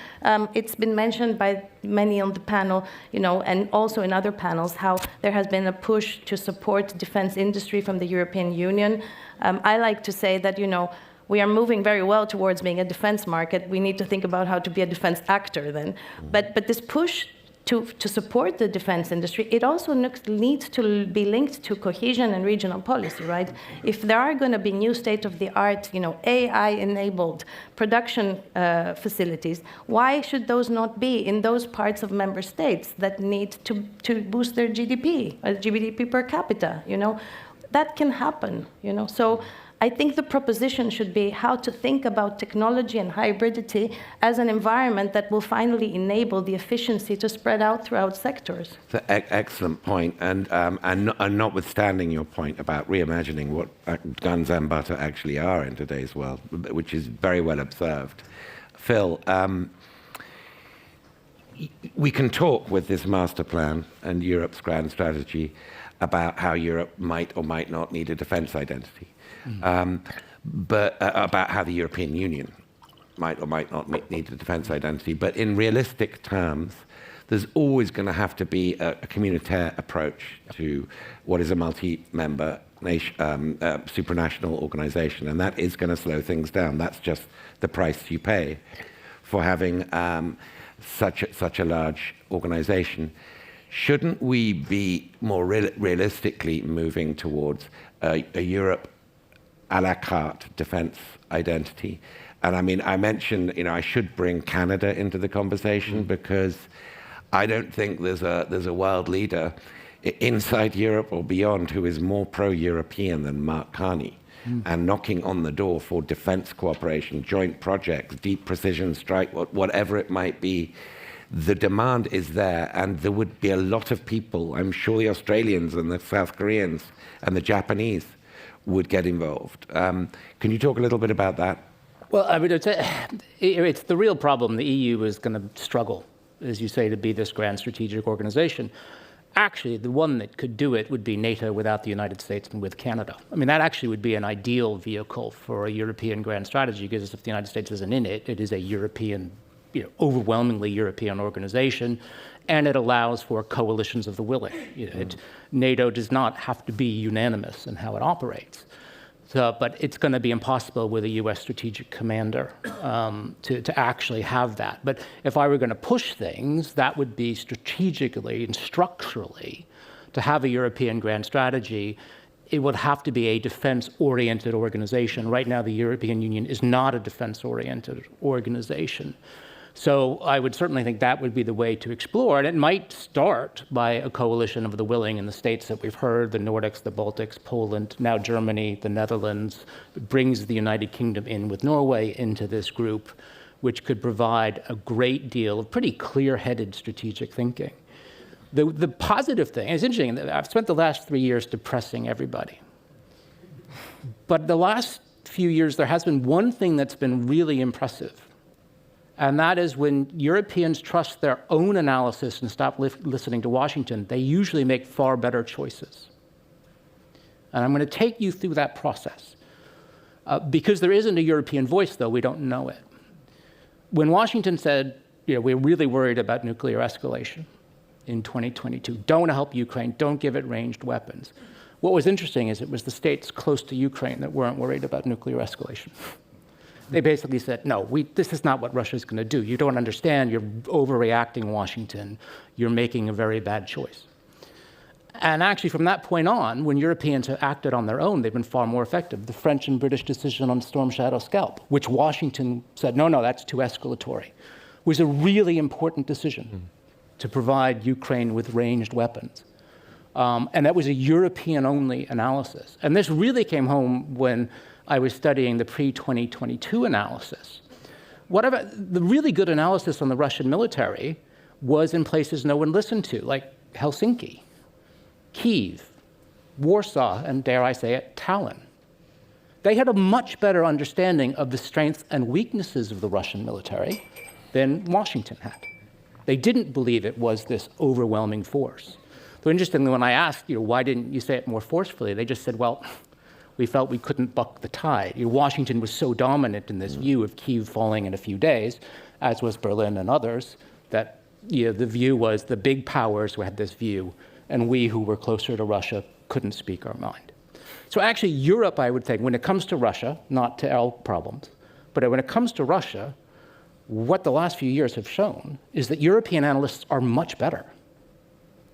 it's been mentioned by many on the panel, and also in other panels, how there has been a push to support defense industry from the European Union. I like to say that, we are moving very well towards being a defense market. We need to think about how to be a defense actor then. But this push to support the defense industry, it also needs to be linked to cohesion and regional policy, right? If there are going to be new state-of-the-art, AI-enabled production facilities, why should those not be in those parts of member states that need to boost their GDP per capita? That can happen. So I think the proposition should be how to think about technology and hybridity as an environment that will finally enable the efficiency to spread out throughout sectors. It's an excellent point, and notwithstanding your point about reimagining what guns and butter actually are in today's world, which is very well observed. Phil, we can talk with this master plan and Europe's grand strategy about how Europe might or might not need a defense identity. But about how the European Union might or might not need a defense identity. But in realistic terms, there's always going to have to be a communautaire approach to what is a multi-member supranational organization, and that is going to slow things down. That's just the price you pay for having such a large organization. Shouldn't we be more realistically moving towards a Europe a la carte defense identity? And I mean, I mentioned, I should bring Canada into the conversation because I don't think there's a world leader inside Europe or beyond who is more pro-European than Mark Carney, and knocking on the door for defense cooperation, joint projects, deep precision strike, whatever it might be. The demand is there, and there would be a lot of people, I'm sure the Australians and the South Koreans and the Japanese would get involved. Can you talk a little bit about that? Well, I mean, it's the real problem. The EU is going to struggle, as you say, to be this grand strategic organization. Actually, the one that could do it would be NATO without the United States and with Canada. I mean, that actually would be an ideal vehicle for a European grand strategy, because if the United States isn't in it, it is a European, overwhelmingly European organization, and it allows for coalitions of the willing. NATO does not have to be unanimous in how it operates. But it's going to be impossible with a U.S. strategic commander to actually have that. But if I were going to push things, that would be strategically and structurally to have a European grand strategy. It would have to be a defense-oriented organization. Right now, the European Union is not a defense-oriented organization. So I would certainly think that would be the way to explore. And it might start by a coalition of the willing in the states that we've heard, the Nordics, the Baltics, Poland, now Germany, the Netherlands. It brings the United Kingdom in with Norway into this group, which could provide a great deal of pretty clear-headed strategic thinking. The positive thing, it's interesting, I've spent the last 3 years depressing everybody. But the last few years, there has been one thing that's been really impressive. And that is when Europeans trust their own analysis and stop listening to Washington, they usually make far better choices. And I'm going to take you through that process. Because there isn't a European voice, though, we don't know it. When Washington said, we're really worried about nuclear escalation in 2022, don't want to help Ukraine, don't give it ranged weapons. What was interesting is it was the states close to Ukraine that weren't worried about nuclear escalation. They basically said, no, this is not what Russia's going to do. You don't understand. You're overreacting, Washington. You're making a very bad choice. And actually, from that point on, when Europeans have acted on their own, they've been far more effective. The French and British decision on Storm Shadow Scalp, which Washington said, no, that's too escalatory, was a really important decision to provide Ukraine with ranged weapons. And that was a European-only analysis. And this really came home when I was studying the pre-2022 analysis. The really good analysis on the Russian military was in places no one listened to, like Helsinki, Kyiv, Warsaw, and dare I say it, Tallinn. They had a much better understanding of the strengths and weaknesses of the Russian military than Washington had. They didn't believe it was this overwhelming force. So interestingly, when I asked, why didn't you say it more forcefully, they just said, well, we felt we couldn't buck the tide. Washington was so dominant in this view of Kyiv falling in a few days, as was Berlin and others, that the view was the big powers who had this view, and we who were closer to Russia couldn't speak our mind. So actually, Europe, I would think, when it comes to Russia, not to our problems, but when it comes to Russia, what the last few years have shown is that European analysts are much better.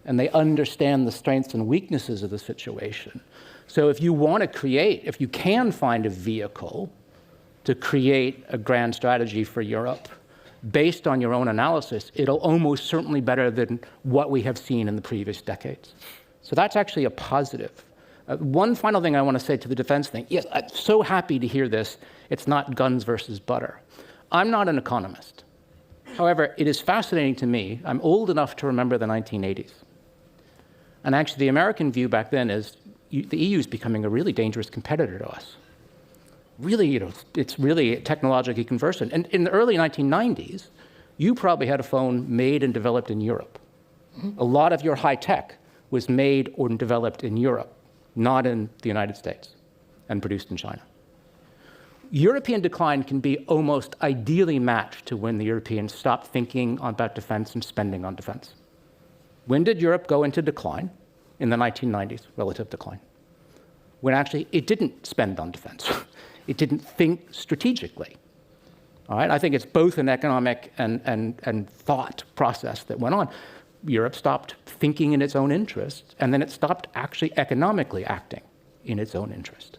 And they understand the strengths and weaknesses of the situation. So if you want to create, if you can find a vehicle to create a grand strategy for Europe based on your own analysis, it'll almost certainly be better than what we have seen in the previous decades. So that's actually a positive. One final thing I want to say to the defense thing. Yes, I'm so happy to hear this. It's not guns versus butter. I'm not an economist. However, it is fascinating to me. I'm old enough to remember the 1980s. And actually, the American view back then is the EU is becoming a really dangerous competitor to us. Really, it's really technologically conversant. And in the early 1990s, you probably had a phone made and developed in Europe. A lot of your high tech was made or developed in Europe, not in the United States, and produced in China. European decline can be almost ideally matched to when the Europeans stopped thinking about defense and spending on defense. When did Europe go into decline? In the 1990s, relative decline. When actually it didn't spend on defense. It didn't think strategically. All right? I think it's both an economic and thought process that went on. Europe stopped thinking in its own interest, and then it stopped actually economically acting in its own interest.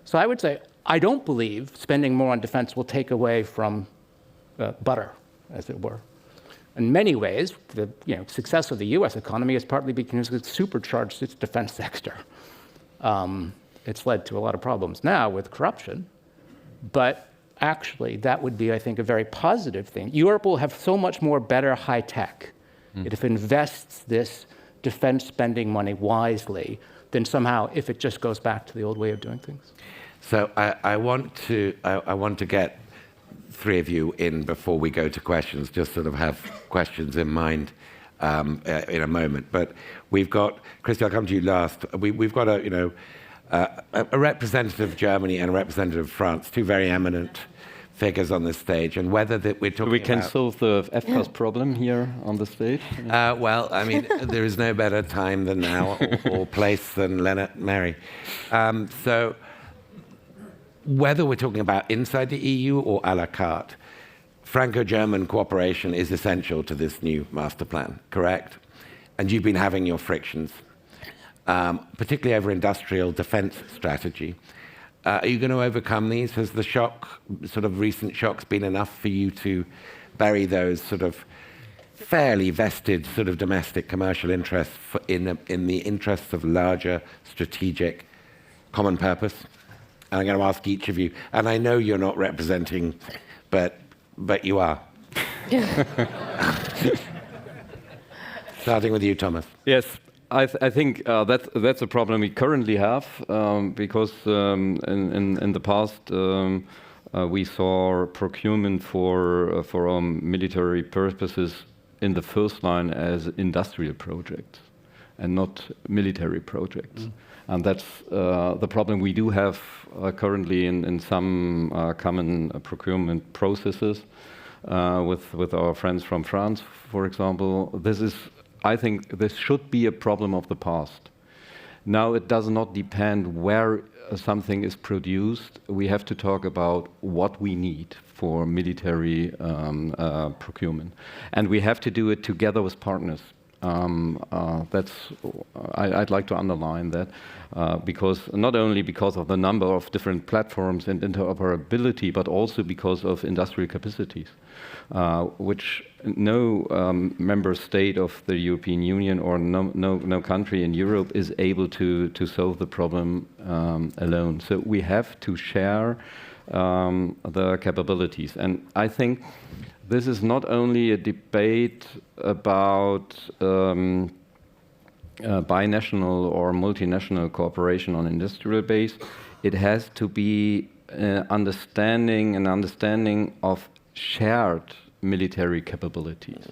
So I would say, I don't believe spending more on defense will take away from butter, as it were. In many ways, the success of the US economy is partly because it's supercharged its defense sector. It's led to a lot of problems now with corruption, but actually that would be, I think, a very positive thing. Europe will have so much more better high tech if it invests this defense spending money wisely than somehow if it just goes back to the old way of doing things. So I want to get three of you in before we go to questions, just sort of have questions in mind in a moment. But we've got, Christy, I'll come to you last. We've got a representative of Germany and a representative of France, two very eminent figures on this stage, and whether that we're talking We can about, solve the FCAS problem here on the stage. well, I mean, there is no better time than now or place than Lennart Meri. So whether we're talking about inside the EU or a la carte, Franco-German cooperation is essential to this new master plan, correct? And you've been having your frictions, particularly over industrial defense strategy. Are you going to overcome these? Has the shock, sort of recent shocks, been enough for you to bury those sort of fairly vested sort of domestic commercial interests in the interests of larger strategic common purpose? And I'm going to ask each of you, and I know you're not representing, but you are. Starting with you, Thomas. Yes, I think that's a problem we currently have because in the past we saw procurement for military purposes in the first line as industrial projects and not military projects. And that's the problem we do have currently in some common procurement processes with our friends from France, for example. I think this should be a problem of the past. Now it does not depend where something is produced. We have to talk about what we need for military procurement. And we have to do it together with partners. I'd like to underline that because not only because of the number of different platforms and interoperability, but also because of industrial capacities, which no member state of the European Union or no country in Europe is able to solve the problem alone. So we have to share the capabilities. And I think this is not only a debate about binational or multinational cooperation on industrial base. It has to be understanding of shared military capabilities.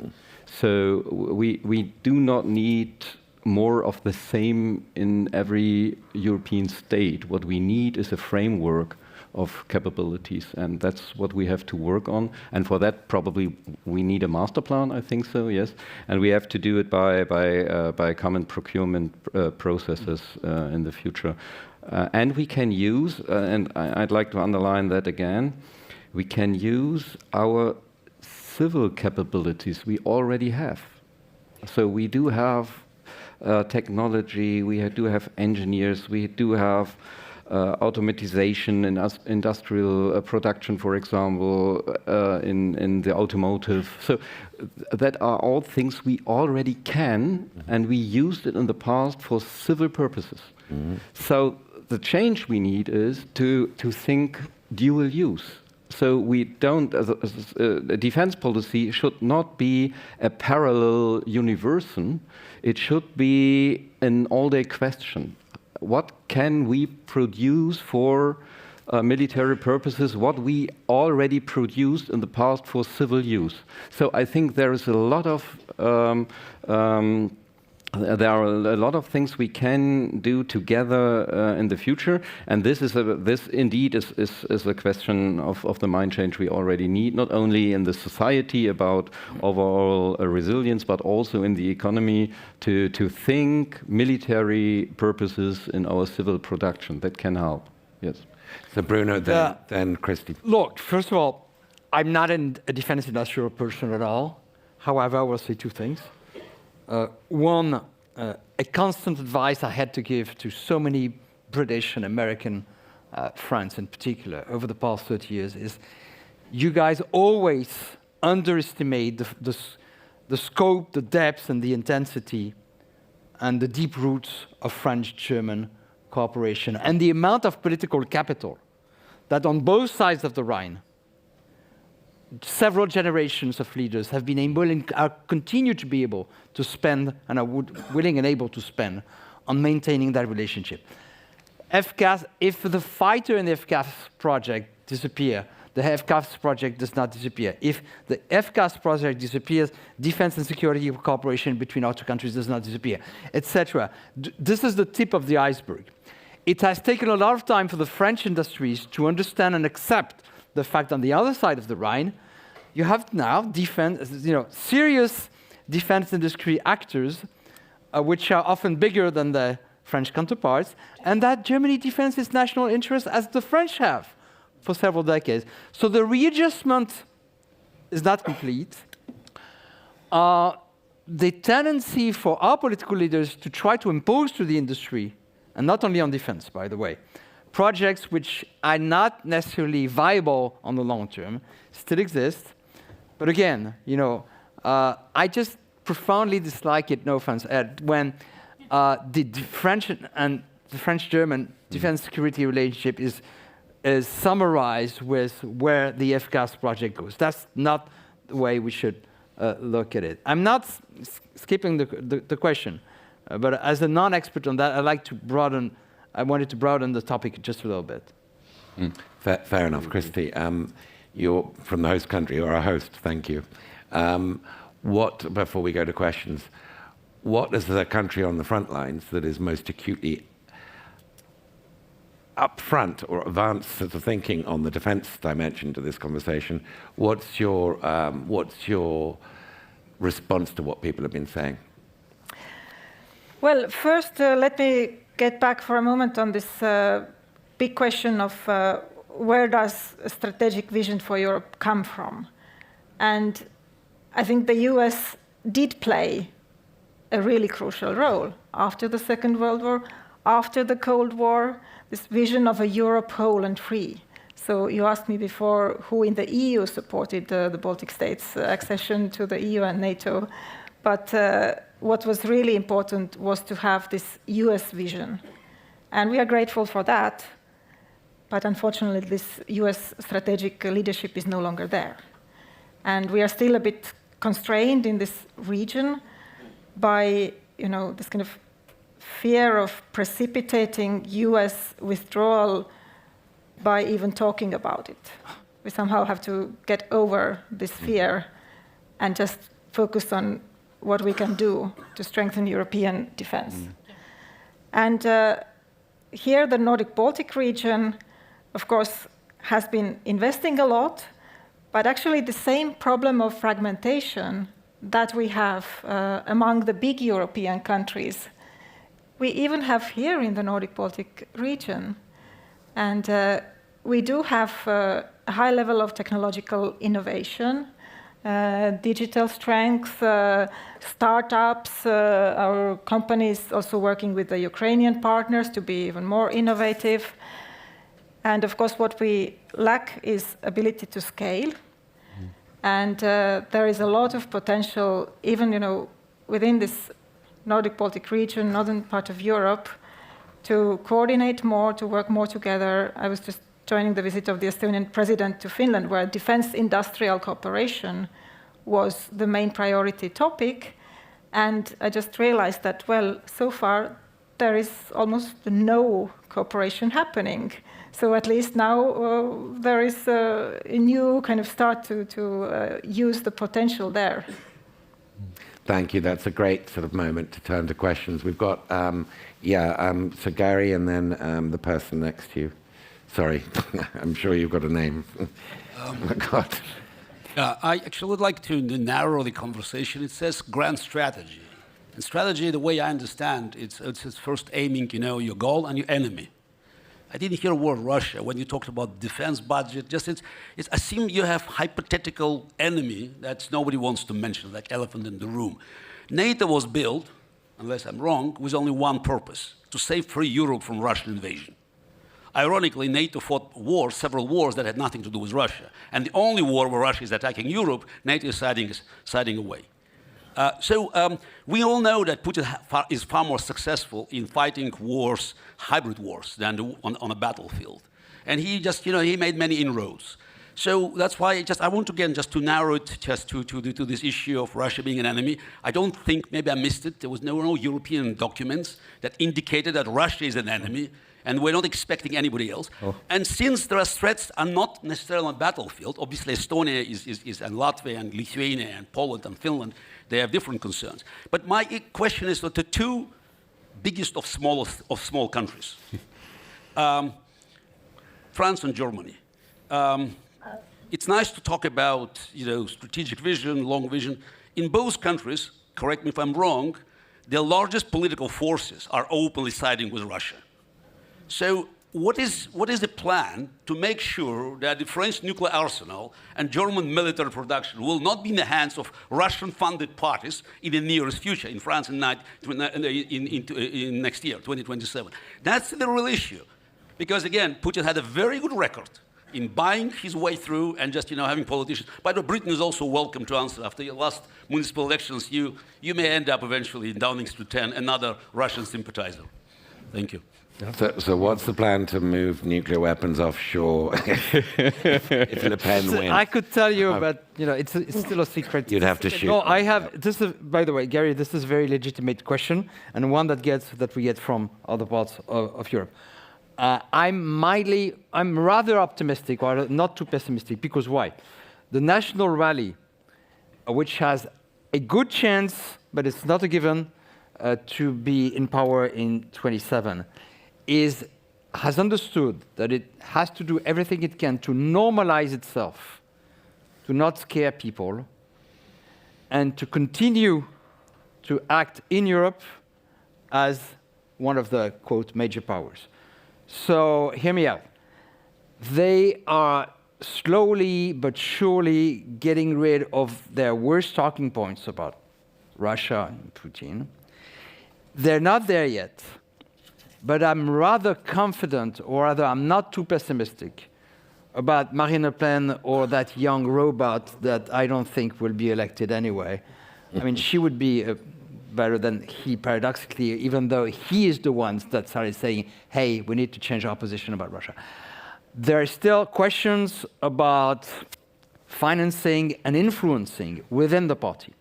So we do not need more of the same in every European state. What we need is a framework of capabilities, and that's what we have to work on. And for that, probably we need a master plan. I think so, yes. And we have to do it by common procurement processes in the future. And we can use, and I'd like to underline that again, we can use our civil capabilities we already have. So we do have technology, we do have engineers, we do have automatization in industrial production, for example, in the automotive. So that are all things we already can, and we used it in the past for civil purposes. So the change we need is to think dual use. So we don't, a defense policy should not be a parallel universum. It should be an all-day question. What can we produce for military purposes, what we already produced in the past for civil use? So I think there is a lot of there are a lot of things we can do together in the future, and this indeed is a question of the mind change we already need, not only in the society about overall resilience, but also in the economy to think military purposes in our civil production. That can help. Yes. So Bruno, then Christy. Look, first of all, I'm not a defense industrial person at all. However, I will say two things. One, a constant advice I had to give to so many British and American friends in particular over the past 30 years is you guys always underestimate the scope, the depth, and the intensity and the deep roots of French-German cooperation and the amount of political capital that on both sides of the Rhine several generations of leaders have been able and continue to be able to spend and are willing and able to spend on maintaining that relationship. FCAS, if the fighter in the FCAS project disappear, the FCAS project does not disappear. If the FCAS project disappears, defense and security cooperation between our two countries does not disappear, etc. This is the tip of the iceberg. It has taken a lot of time for the French industries to understand and accept the fact on the other side of the Rhine, you have now serious defense industry actors, which are often bigger than the French counterparts, and that Germany defends its national interests as the French have for several decades. So the readjustment is not complete. The tendency for our political leaders to try to impose to the industry, and not only on defense, by the way, projects which are not necessarily viable on the long term still exist. But again, I just profoundly dislike it, no offense, Ed, when the French and the French-German defense security relationship is summarized with where the FCAS project goes. That's not the way we should look at it. I'm not skipping the question, but as a non-expert on that, I wanted to broaden the topic just a little bit. Fair enough, Christy. You're from the host country, or a host, thank you. Before we go to questions, what is the country on the front lines that is most acutely upfront or advanced sort of thinking on the defense dimension to this conversation? What's your response to what people have been saying? Well, first, let me get back for a moment on this big question of where does a strategic vision for Europe come from? And I think the US did play a really crucial role after the Second World War, after the Cold War, this vision of a Europe whole and free. So you asked me before who in the EU supported the Baltic states' accession to the EU and NATO. But what was really important was to have this US vision. And we are grateful for that. But unfortunately, this US strategic leadership is no longer there. And we are still a bit constrained in this region by this kind of fear of precipitating US withdrawal by even talking about it. We somehow have to get over this fear and just focus on what we can do to strengthen European defense. And here, the Nordic-Baltic region, of course, has been investing a lot, but actually the same problem of fragmentation that we have among the big European countries we even have here in the Nordic Baltic region. And we do have a high level of technological innovation, digital strength, startups, our companies also working with the Ukrainian partners to be even more innovative. And of course, what we lack is ability to scale. And there is a lot of potential, even within this Nordic Baltic region, northern part of Europe, to coordinate more, to work more together. I was just joining the visit of the Estonian president to Finland, where defense industrial cooperation was the main priority topic. And I just realized that, well, so far there is almost no cooperation happening. So at least now there is a new kind of start to use the potential there. Thank you. That's a great sort of moment to turn to questions. We've got, so Gary and then the person next to you. Sorry, I'm sure you've got a name. Oh my God. I actually would like to narrow the conversation. It says grand strategy. And strategy, the way I understand, it's first aiming, your goal and your enemy. I didn't hear the word Russia when you talked about defense budget. Just I assume you have hypothetical enemy that nobody wants to mention, like elephant in the room. NATO was built, unless I'm wrong, with only one purpose: to save free Europe from Russian invasion. Ironically, NATO fought wars, several wars that had nothing to do with Russia. And the only war where Russia is attacking Europe, NATO is siding away. We all know that Putin is far more successful in fighting wars, hybrid wars, than on a battlefield. And he just, he made many inroads. So that's why I want again just to narrow it just to this issue of Russia being an enemy. I don't think, maybe I missed it, there was no European documents that indicated that Russia is an enemy, and we're not expecting anybody else. Oh. And since there are threats are not necessarily on the battlefield, obviously Estonia is and Latvia and Lithuania and Poland and Finland, they have different concerns. But my question is that the two biggest of small countries, France and Germany. It's nice to talk about strategic vision, long vision. In both countries, correct me if I'm wrong, the largest political forces are openly siding with Russia. So what is the plan to make sure that the French nuclear arsenal and German military production will not be in the hands of Russian-funded parties in the nearest future, in France in next year, 2027? That's the real issue. Because again, Putin had a very good record in buying his way through and just having politicians. By the way, Britain is also welcome to answer. After the last municipal elections, you may end up eventually in Downing Street 10, another Russian sympathizer. Thank you. So what's the plan to move nuclear weapons offshore if Le Pen wins? I could tell you, but it's still a secret. You'd have to shoot. No, I have. This is, by the way, Gary. This is a very legitimate question, and one that we get from other parts of Europe. I'm rather optimistic, or not too pessimistic, because why? The National Rally, which has a good chance, but it's not a given, to be in power in 27, has understood that it has to do everything it can to normalize itself, to not scare people, and to continue to act in Europe as one of the, quote, major powers. So hear me out. They are slowly but surely getting rid of their worst talking points about Russia and Putin. They're not there yet, but I'm rather confident, or rather I'm not too pessimistic about Marine Le Pen or that young robot that I don't think will be elected anyway. I mean, she would be better than he, paradoxically, even though he is the ones that started saying, hey, we need to change our position about Russia. There are still questions about financing and influencing within the party.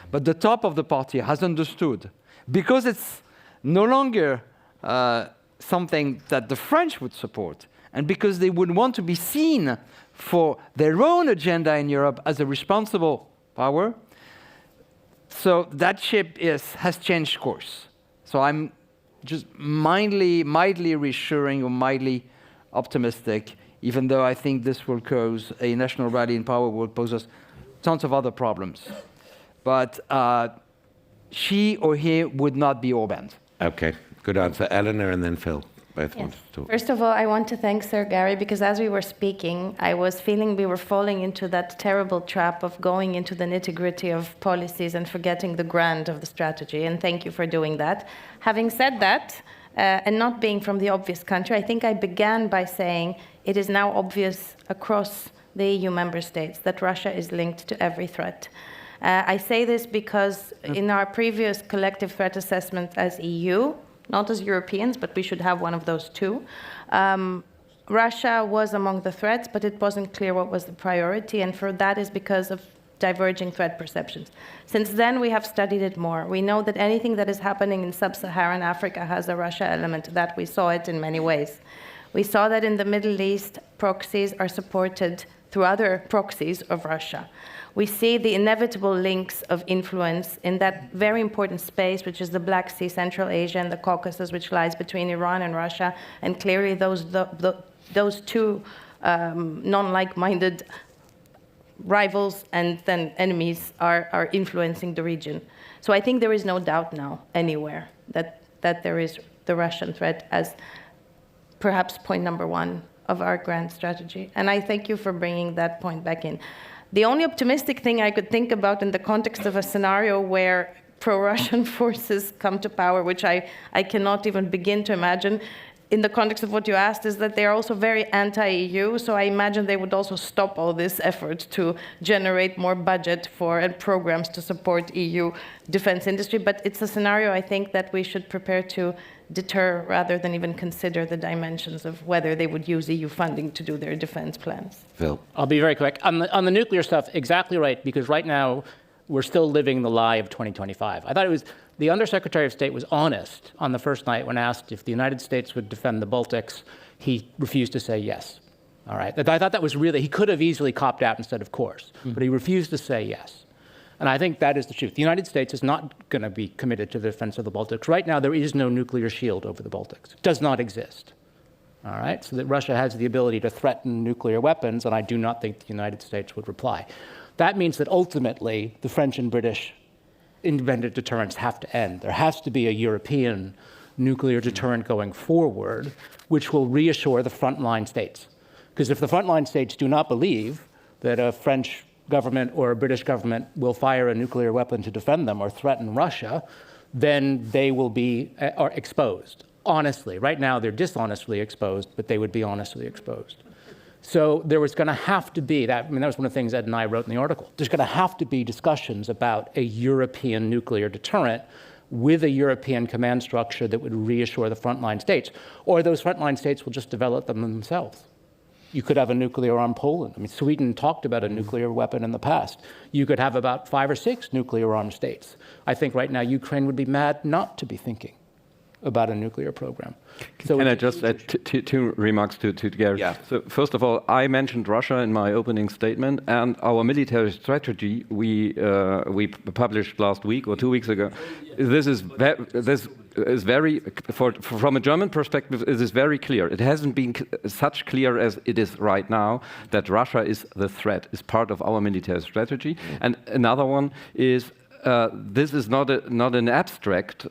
But the top of the party has understood, because it's no longer something that the French would support, and because they would want to be seen for their own agenda in Europe as a responsible power. So that ship has changed course. So I'm just mildly reassuring or mildly optimistic, even though I think this will cause a national rally in power, will pose us tons of other problems. But she or he would not be Orban. Okay. Good answer. Eleanor and then Phil. Both want to talk. First of all, I want to thank Sir Gary, because as we were speaking, I was feeling we were falling into that terrible trap of going into the nitty-gritty of policies and forgetting the grand of the strategy, and thank you for doing that. Having said that, and not being from the obvious country, I think I began by saying it is now obvious across the EU member states that Russia is linked to every threat. I say this because in our previous collective threat assessment as EU, not as Europeans, but we should have one of those too, Russia was among the threats, but it wasn't clear what was the priority, and for that is because of diverging threat perceptions. Since then, we have studied it more. We know that anything that is happening in sub-Saharan Africa has a Russia element, that we saw it in many ways. We saw that in the Middle East, proxies are supported through other proxies of Russia. We see the inevitable links of influence in that very important space, which is the Black Sea, Central Asia, and the Caucasus, which lies between Iran and Russia. And clearly, those two non-like-minded rivals and then enemies are influencing the region. So I think there is no doubt now anywhere that there is the Russian threat as perhaps point number one of our grand strategy. And I thank you for bringing that point back in. The only optimistic thing I could think about in the context of a scenario where pro-Russian forces come to power, which I cannot even begin to imagine, in the context of what you asked, is that they're also very anti-EU, so I imagine they would also stop all this effort to generate more budget for and programs to support EU defense industry. But it's a scenario I think that we should prepare to deter rather than even consider the dimensions of whether they would use EU funding to do their defense plans. Phil. I'll be very quick. On the nuclear stuff, exactly right, because right now we're still living the lie of 2025. I thought it was the Undersecretary of State was honest on the first night when asked if the United States would defend the Baltics. He refused to say yes. All right. I thought that was really, he could have easily copped out and said, of course, but he refused to say yes. And I think that is the truth. The United States is not going to be committed to the defense of the Baltics. Right now, there is no nuclear shield over the Baltics. It does not exist. All right. So that Russia has the ability to threaten nuclear weapons, and I do not think the United States would reply. That means that ultimately the French and British invented deterrents have to end. There has to be a European nuclear deterrent going forward, which will reassure the frontline states. Because if the frontline states do not believe that a French government or a British government will fire a nuclear weapon to defend them or threaten Russia, then they will be exposed. Honestly, right now they're dishonestly exposed, but they would be honestly exposed. So there was going to have to be that. I mean, that was one of the things Ed and I wrote in the article. There's going to have to be discussions about a European nuclear deterrent with a European command structure that would reassure the frontline states, or those frontline states will just develop them themselves. You could have a nuclear-armed Poland. I mean, Sweden talked about a nuclear weapon in the past. You could have about 5 or 6 nuclear-armed states. I think right now Ukraine would be mad not to be thinking about a nuclear program. So can I just add two remarks to Gary? Yeah. So first of all, I mentioned Russia in my opening statement, and our military strategy we published last week or 2 weeks ago. This is very, from a German perspective, it is very clear. It hasn't been such clear as it is right now that Russia is the threat, is part of our military strategy. And another one is this is not an abstract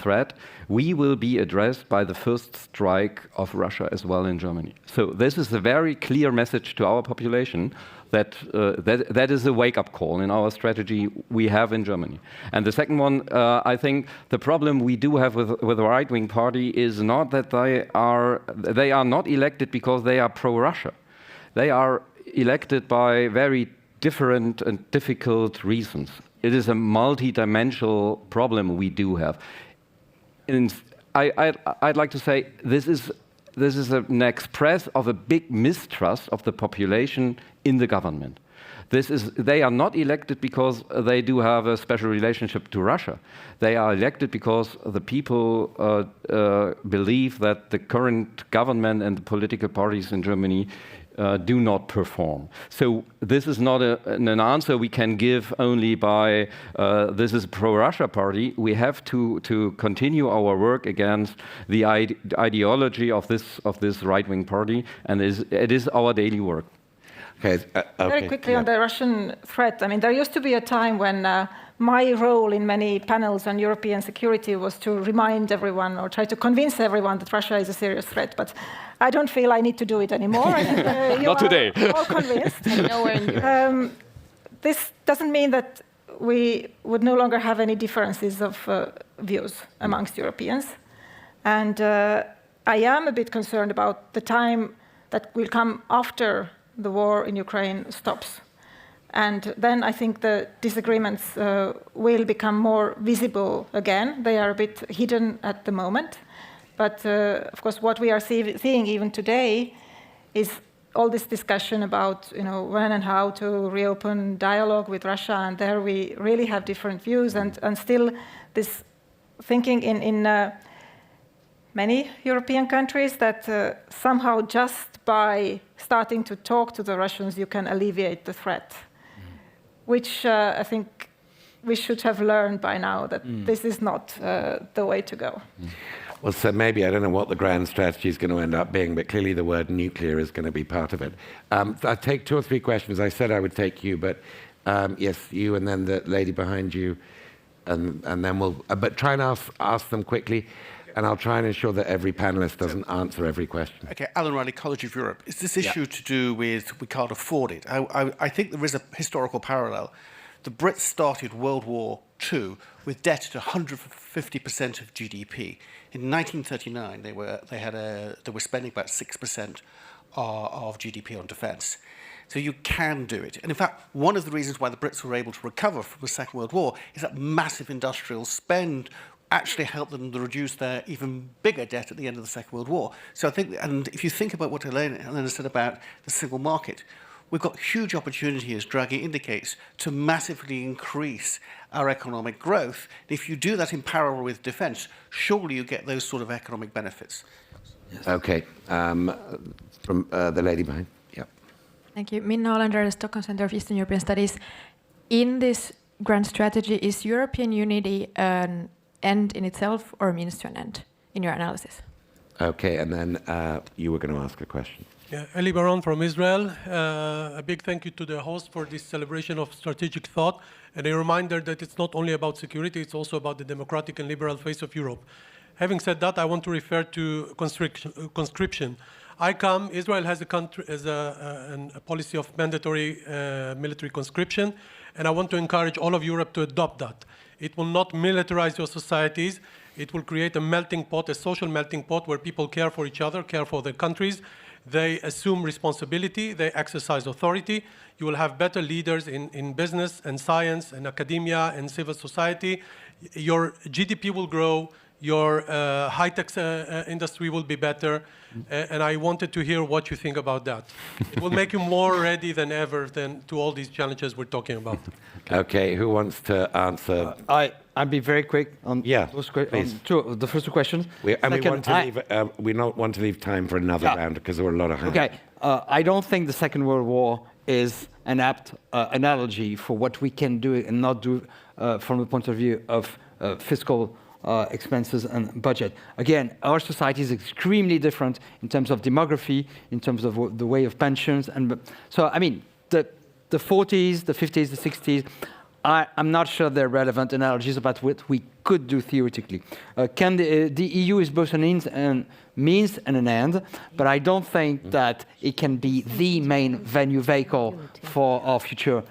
threat. We will be addressed by the first strike of Russia as well in Germany. So this is a very clear message to our population that that is a wake-up call in our strategy we have in Germany. And the second one, I think the problem we do have with the right-wing party is not that they are not elected because they are pro-Russia. They are elected by very different and difficult reasons. It is a multi-dimensional problem we do have. And I'd like to say this is an express of a big mistrust of the population in the government. They are not elected because they do have a special relationship to Russia. They are elected because the people believe that the current government and the political parties in Germany do not perform. So this is not an answer we can give only by this is a pro-Russia party. We have to continue our work against the ideology of this right-wing party, and it is our daily work. Okay. Very quickly on the Russian threat. I mean, there used to be a time when my role in many panels on European security was to remind everyone or try to convince everyone that Russia is a serious threat. But I don't feel I need to do it anymore. I think, you Not today. are all convinced. Nowhere in Europe. This doesn't mean that we would no longer have any differences of views amongst Europeans. And I am a bit concerned about the time that will come after the war in Ukraine stops. And then I think the disagreements will become more visible again. They are a bit hidden at the moment. But of course, what we are seeing even today is all this discussion about when and how to reopen dialogue with Russia. And there we really have different views. And still this thinking in many European countries that somehow just by starting to talk to the Russians, you can alleviate the threat. Which I think we should have learned by now that this is not the way to go. Well, so maybe, I don't know what the grand strategy is going to end up being, but clearly the word nuclear is going to be part of it. I'll take 2 or 3 questions. I said I would take you, but yes, you and then the lady behind you, and then we'll, but try and ask them quickly, and I'll try and ensure that every panelist doesn't answer every question. Okay, Alan Riley, College of Europe. Is this issue to do with we can't afford it? I think there is a historical parallel. The Brits started World War II with debt at 150% of GDP. In 1939, they were spending about 6% of GDP on defence. So you can do it. And in fact, one of the reasons why the Brits were able to recover from the Second World War is that massive industrial spend actually helped them to reduce their even bigger debt at the end of the Second World War. So I think, and if you think about what Helena said about the single market, we've got huge opportunity, as Draghi indicates, to massively increase our economic growth. If you do that in parallel with defence, surely you get those sort of economic benefits. Yes. Okay, from the lady behind. Yeah. Thank you. Minna Olander, Stockholm Center of Eastern European Studies. In this grand strategy, is European unity an end in itself or a means to an end in your analysis? Okay, and then you were going to ask a question. Yeah, Eli Baron from Israel. A big thank you to the host for this celebration of strategic thought, and a reminder that it's not only about security, it's also about the democratic and liberal face of Europe. Having said that, I want to refer to conscription. Israel has a policy of mandatory military conscription, and I want to encourage all of Europe to adopt that. It will not militarize your societies. It will create a melting pot, a social melting pot where people care for each other, care for their countries. They assume responsibility, they exercise authority. You will have better leaders in business and science and academia and civil society. Your GDP will grow, your high-tech industry will be better, and I wanted to hear what you think about that. It will make you more ready than ever to all these challenges we're talking about. Okay, who wants to answer? I'll be very quick on those questions. The first 2 questions. We don't want to leave time for another round because there were a lot of hands. Okay, I don't think the Second World War is an apt analogy for what we can do and not do from the point of view of fiscal expenses and budget. Again, our society is extremely different in terms of demography, in terms of the way of pensions. And so, I mean, the 40s, the 50s, the 60s, I'm not sure they're relevant analogies about what we could do theoretically. The EU is both a means and an end, but I don't think that it can be the main vehicle for our future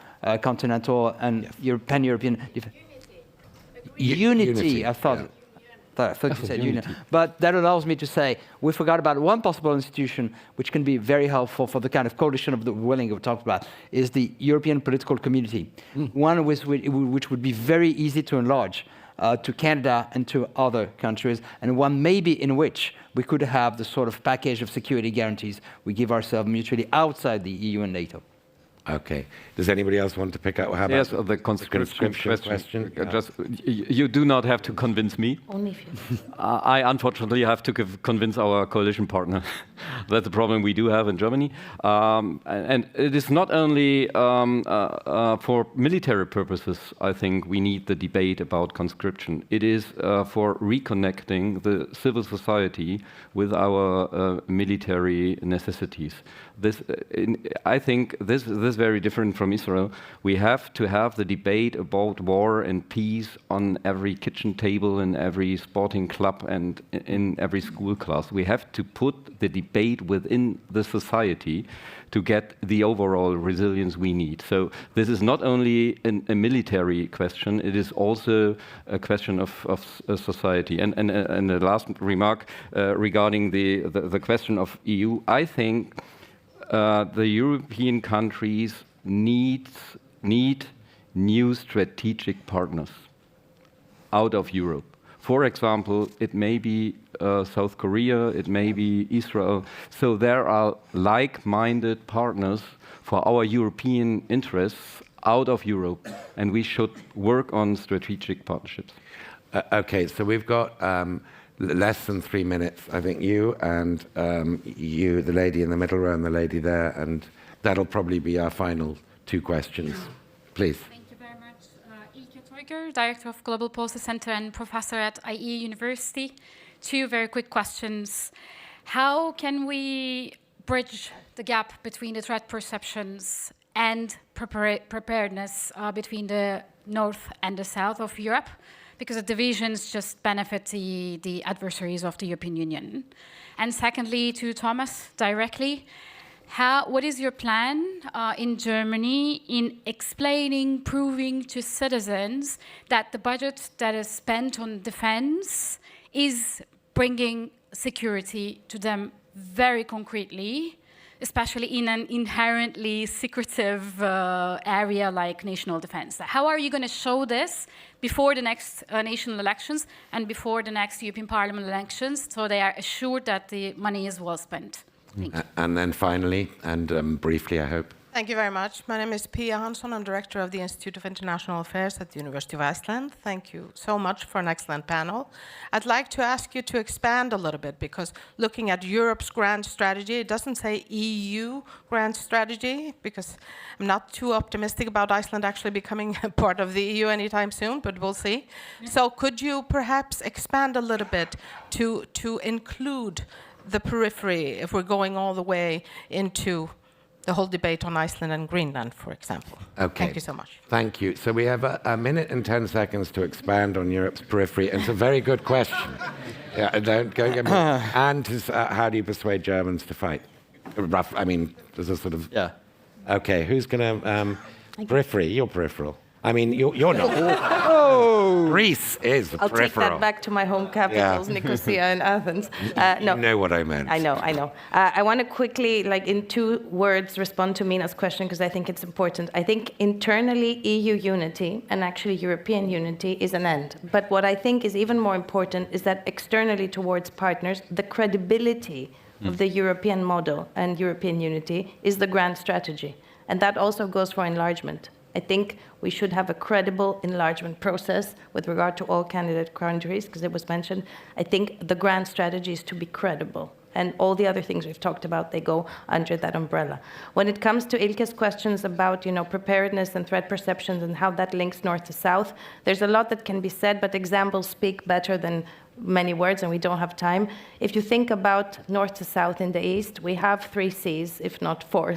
continental and pan-European defense. Unity. I thought you said unity. But that allows me to say we forgot about one possible institution which can be very helpful for the kind of coalition of the willing we talked about, is the European political community. One which would be very easy to enlarge to Canada and to other countries, and one maybe in which we could have the sort of package of security guarantees we give ourselves mutually outside the EU and NATO. Okay. Does anybody else want to pick up? How about the conscription question? Yeah. Just, you do not have to convince me. Only if you. I unfortunately have to convince our coalition partner. That's the problem we do have in Germany. And it is not only for military purposes, I think we need the debate about conscription. It is for reconnecting the civil society with our military necessities. I think this is very different from Israel. We have to have the debate about war and peace on every kitchen table, in every sporting club, and in every school class. We have to put the debate within the society to get the overall resilience we need. So this is not only a military question, it is also a question of society. And the last remark regarding the question of EU, I think the European countries need new strategic partners out of Europe. For example, it may be South Korea, it may be Israel. So there are like-minded partners for our European interests out of Europe, and we should work on strategic partnerships. Okay, so we've got less than 3 minutes. I think you and you, the lady in the middle row and the lady there, and that'll probably be our final 2 questions. Please. Thank you very much. Ilke Teuger, Director of Global Policy Center and Professor at IE University. 2 very quick questions. How can we bridge the gap between the threat perceptions and preparedness between the north and the south of Europe? Because the divisions just benefit the adversaries of the European Union. And secondly, to Thomas directly, what is your plan in Germany in explaining, proving to citizens that the budget that is spent on defense is bringing security to them very concretely, especially in an inherently secretive area like national defense? How are you going to show this before the next national elections and before the next European Parliament elections so they are assured that the money is well spent? Thank you. And then finally, and briefly, I hope. Thank you very much. My name is Pia Hansson. I'm Director of the Institute of International Affairs at the University of Iceland. Thank you so much for an excellent panel. I'd like to ask you to expand a little bit, because looking at Europe's grand strategy, it doesn't say EU grand strategy, because I'm not too optimistic about Iceland actually becoming a part of the EU anytime soon, but we'll see. So could you perhaps expand a little bit to include the periphery, if we're going all the way into the whole debate on Iceland and Greenland, for example? Okay. Thank you so much. Thank you. So we have a minute and 10 seconds to expand on Europe's periphery. It's a very good question. Yeah, don't go get me. And how do you persuade Germans to fight? Rough. I mean, there's a sort of. Yeah. Okay, who's going to periphery? You're peripheral. I mean, you're not. Oh, Greece is I'll peripheral. take that back to my home capitals, Nicosia and Athens. No. You know what I meant. I know. I want to quickly, like in 2 words, respond to Mina's question, because I think it's important. I think internally EU unity and actually European unity is an end. But what I think is even more important is that externally towards partners, the credibility of the European model and European unity is the grand strategy. And that also goes for enlargement. I think we should have a credible enlargement process with regard to all candidate countries, because it was mentioned. I think the grand strategy is to be credible. And all the other things we've talked about, they go under that umbrella. When it comes to Ilke's questions about, preparedness and threat perceptions and how that links north to south, there's a lot that can be said, but examples speak better than many words, and we don't have time. If you think about north to south in the east, we have 3 seas, if not 4.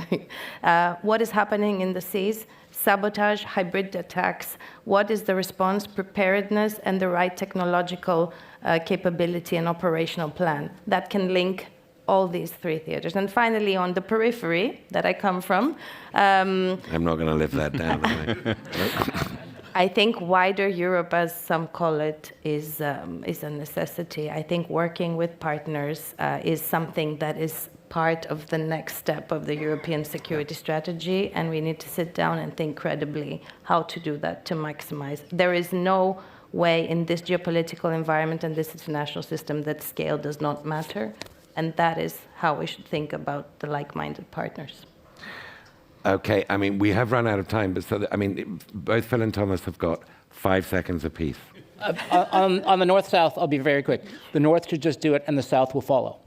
What is happening in the seas? Sabotage, hybrid attacks. What is the response? Preparedness and the right technological capability and operational plan that can link all these 3 theaters. And finally, on the periphery that I come from, I'm not going to live that down, am I? I think wider Europe, as some call it, is a necessity. I think working with partners is something that is part of the next step of the European security strategy, and we need to sit down and think credibly how to do that to maximize. There is no way in this geopolitical environment and this international system that scale does not matter, and that is how we should think about the like-minded partners. Okay, I mean, we have run out of time, but both Phil and Thomas have got 5 seconds apiece. On the north-south, I'll be very quick. The north should just do it, and the south will follow.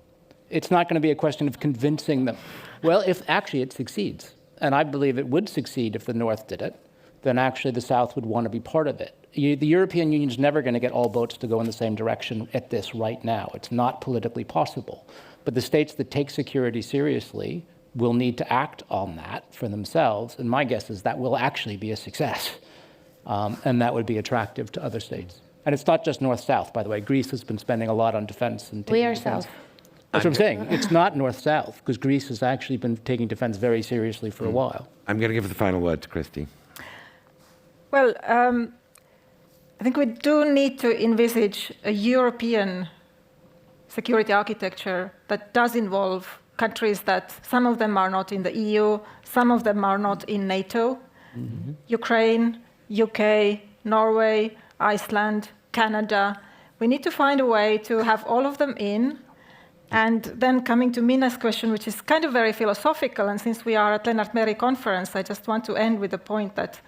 It's not going to be a question of convincing them. Well, if actually it succeeds, and I believe it would succeed if the north did it, then actually the south would want to be part of it. The European Union is never going to get all boats to go in the same direction at this right now. It's not politically possible. But the states that take security seriously will need to act on that for themselves. And my guess is that will actually be a success. And that would be attractive to other states. And it's not just north-south, by the way. Greece has been spending a lot on defense. And We are defense. south. That's what I'm saying. It's not north-south, because Greece has actually been taking defense very seriously for a while. I'm going to give the final word to Christy. Well, I think we do need to envisage a European security architecture that does involve countries that some of them are not in the EU, some of them are not in NATO, Ukraine, UK, Norway, Iceland, Canada. We need to find a way to have all of them in. And then coming to Minna's question, which is kind of very philosophical, and since we are at Lennart Meri conference, I just want to end with the point that,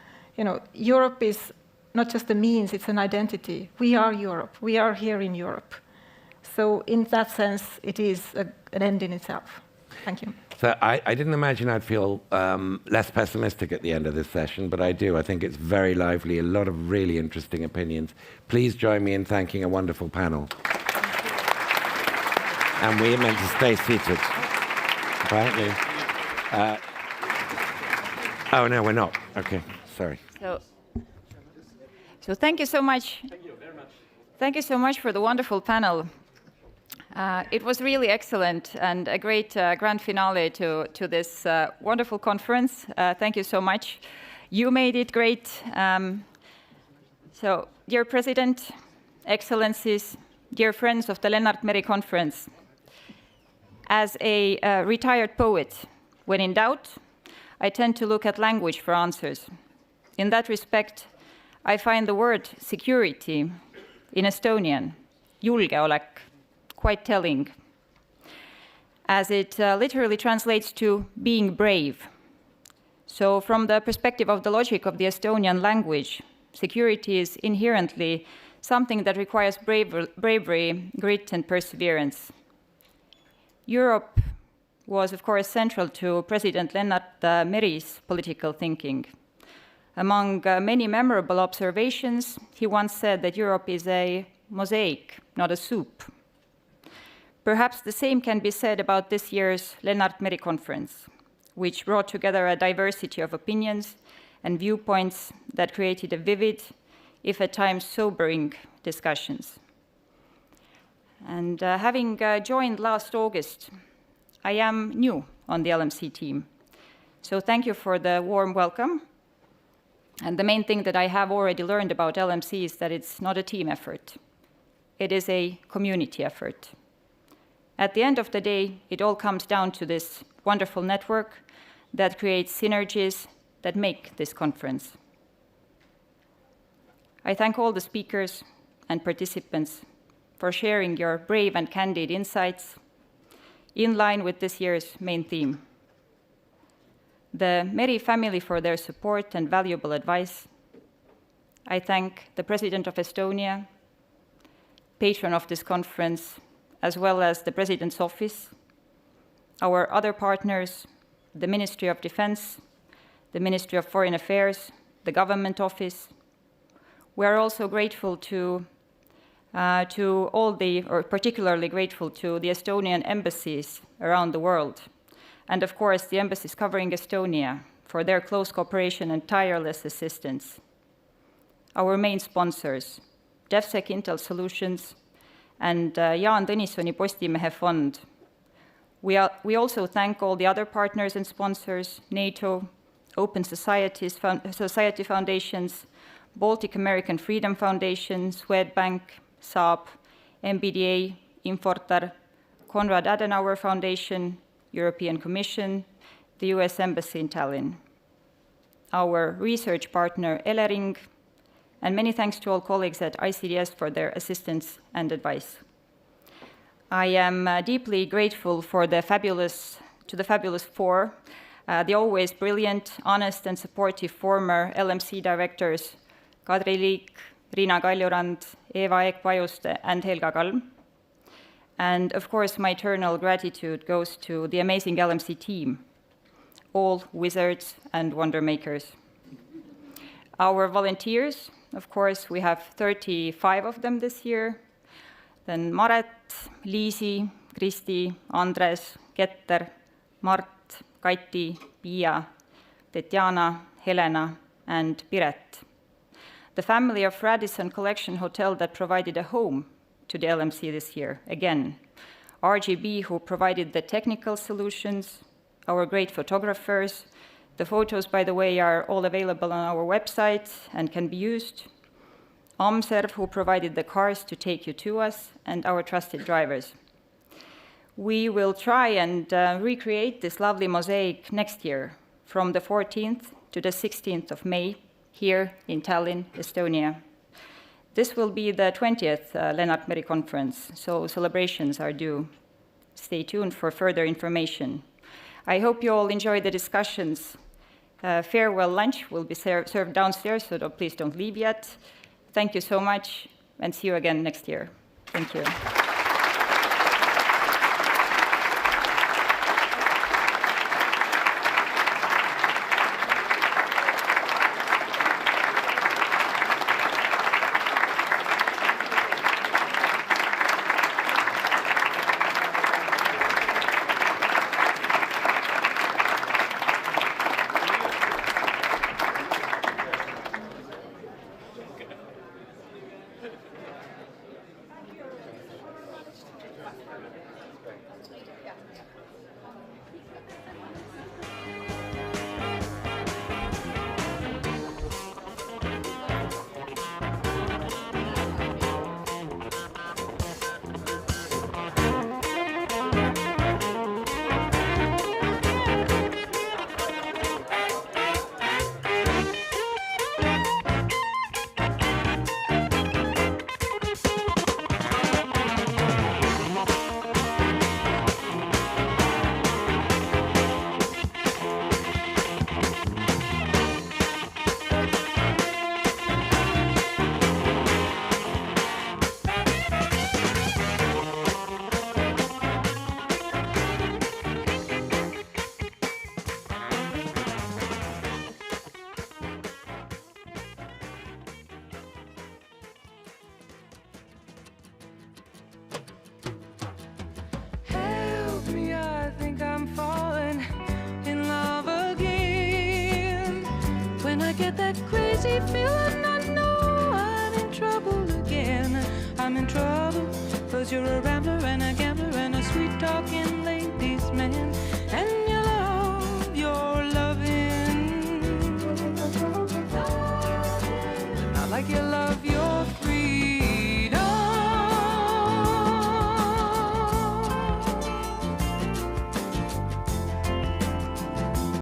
Europe is not just a means, it's an identity. We are Europe. We are here in Europe. So in that sense, it is an end in itself. Thank you. So I didn't imagine I'd feel less pessimistic at the end of this session, but I do. I think it's very lively, a lot of really interesting opinions. Please join me in thanking a wonderful panel. And we are meant to stay seated. Apparently. Oh, no, we're not. Okay, sorry. So thank you so much. Thank you very much. Thank you so much for the wonderful panel. It was really excellent and a great grand finale to this wonderful conference. Thank you so much. You made it great. So, dear President, Excellencies, dear friends of the Lennart Meri Conference, as a retired poet, when in doubt, I tend to look at language for answers. In that respect, I find the word security in Estonian, julgeolek, quite telling, as it literally translates to being brave. So from the perspective of the logic of the Estonian language, security is inherently something that requires bravery, grit, and perseverance. Europe was, of course, central to President Lennart Meri's political thinking. Among many memorable observations, he once said that Europe is a mosaic, not a soup. Perhaps the same can be said about this year's Lennart Meri Conference, which brought together a diversity of opinions and viewpoints that created a vivid, if at times sobering, discussions. And having joined last August, I am new on the LMC team. So thank you for the warm welcome. And the main thing that I have already learned about LMC is that it's not a team effort. It is a community effort. At the end of the day, it all comes down to this wonderful network that creates synergies that make this conference. I thank all the speakers and participants for sharing your brave and candid insights in line with this year's main theme. The Meri family for their support and valuable advice. I thank the President of Estonia, patron of this conference, as well as the President's Office, our other partners, the Ministry of Defense, the Ministry of Foreign Affairs, the Government Office. We are also grateful to particularly grateful to the Estonian embassies around the world, and of course the embassies covering Estonia for their close cooperation and tireless assistance. Our main sponsors, DevSec Intel Solutions and Jaan Tõnissoni Postimehe Fond. We also thank all the other partners and sponsors, NATO, Open Society Foundations, Baltic American Freedom Foundation, Swedbank, Saab, MBDA, Infortar, Konrad Adenauer Foundation, European Commission, the US Embassy in Tallinn, our research partner Elering, and many thanks to all colleagues at ICDS for their assistance and advice. I am deeply grateful to the Fabulous Four, the always brilliant, honest, and supportive former LMC directors Kadri Liik, Riina Kaljurand, Eva Eek-Pajuste, and Helga Kalm. And of course, my eternal gratitude goes to the amazing LMC team, all wizards and wonder makers. Our volunteers, of course, we have 35 of them this year. Then Maret, Liisi, Kristi, Andres, Ketter, Mart, Kati, Pia, Tetjana, Helena, and Piret. The family of Radisson Collection Hotel that provided a home to the LMC this year, again. RGB, who provided the technical solutions, our great photographers. The photos, by the way, are all available on our website and can be used. Omserv, who provided the cars to take you to us, and our trusted drivers. We will try and recreate this lovely mosaic next year from the 14th to the 16th of May here in Tallinn, Estonia. This will be the 20th Lennart Meri conference, so celebrations are due. Stay tuned for further information. I hope you all enjoy the discussions. Farewell lunch will be served downstairs, so please don't leave yet. Thank you so much, and see you again next year. Thank you. Get that crazy feeling, I know I'm in trouble again. I'm in trouble, 'cause you're a rambler and a gambler.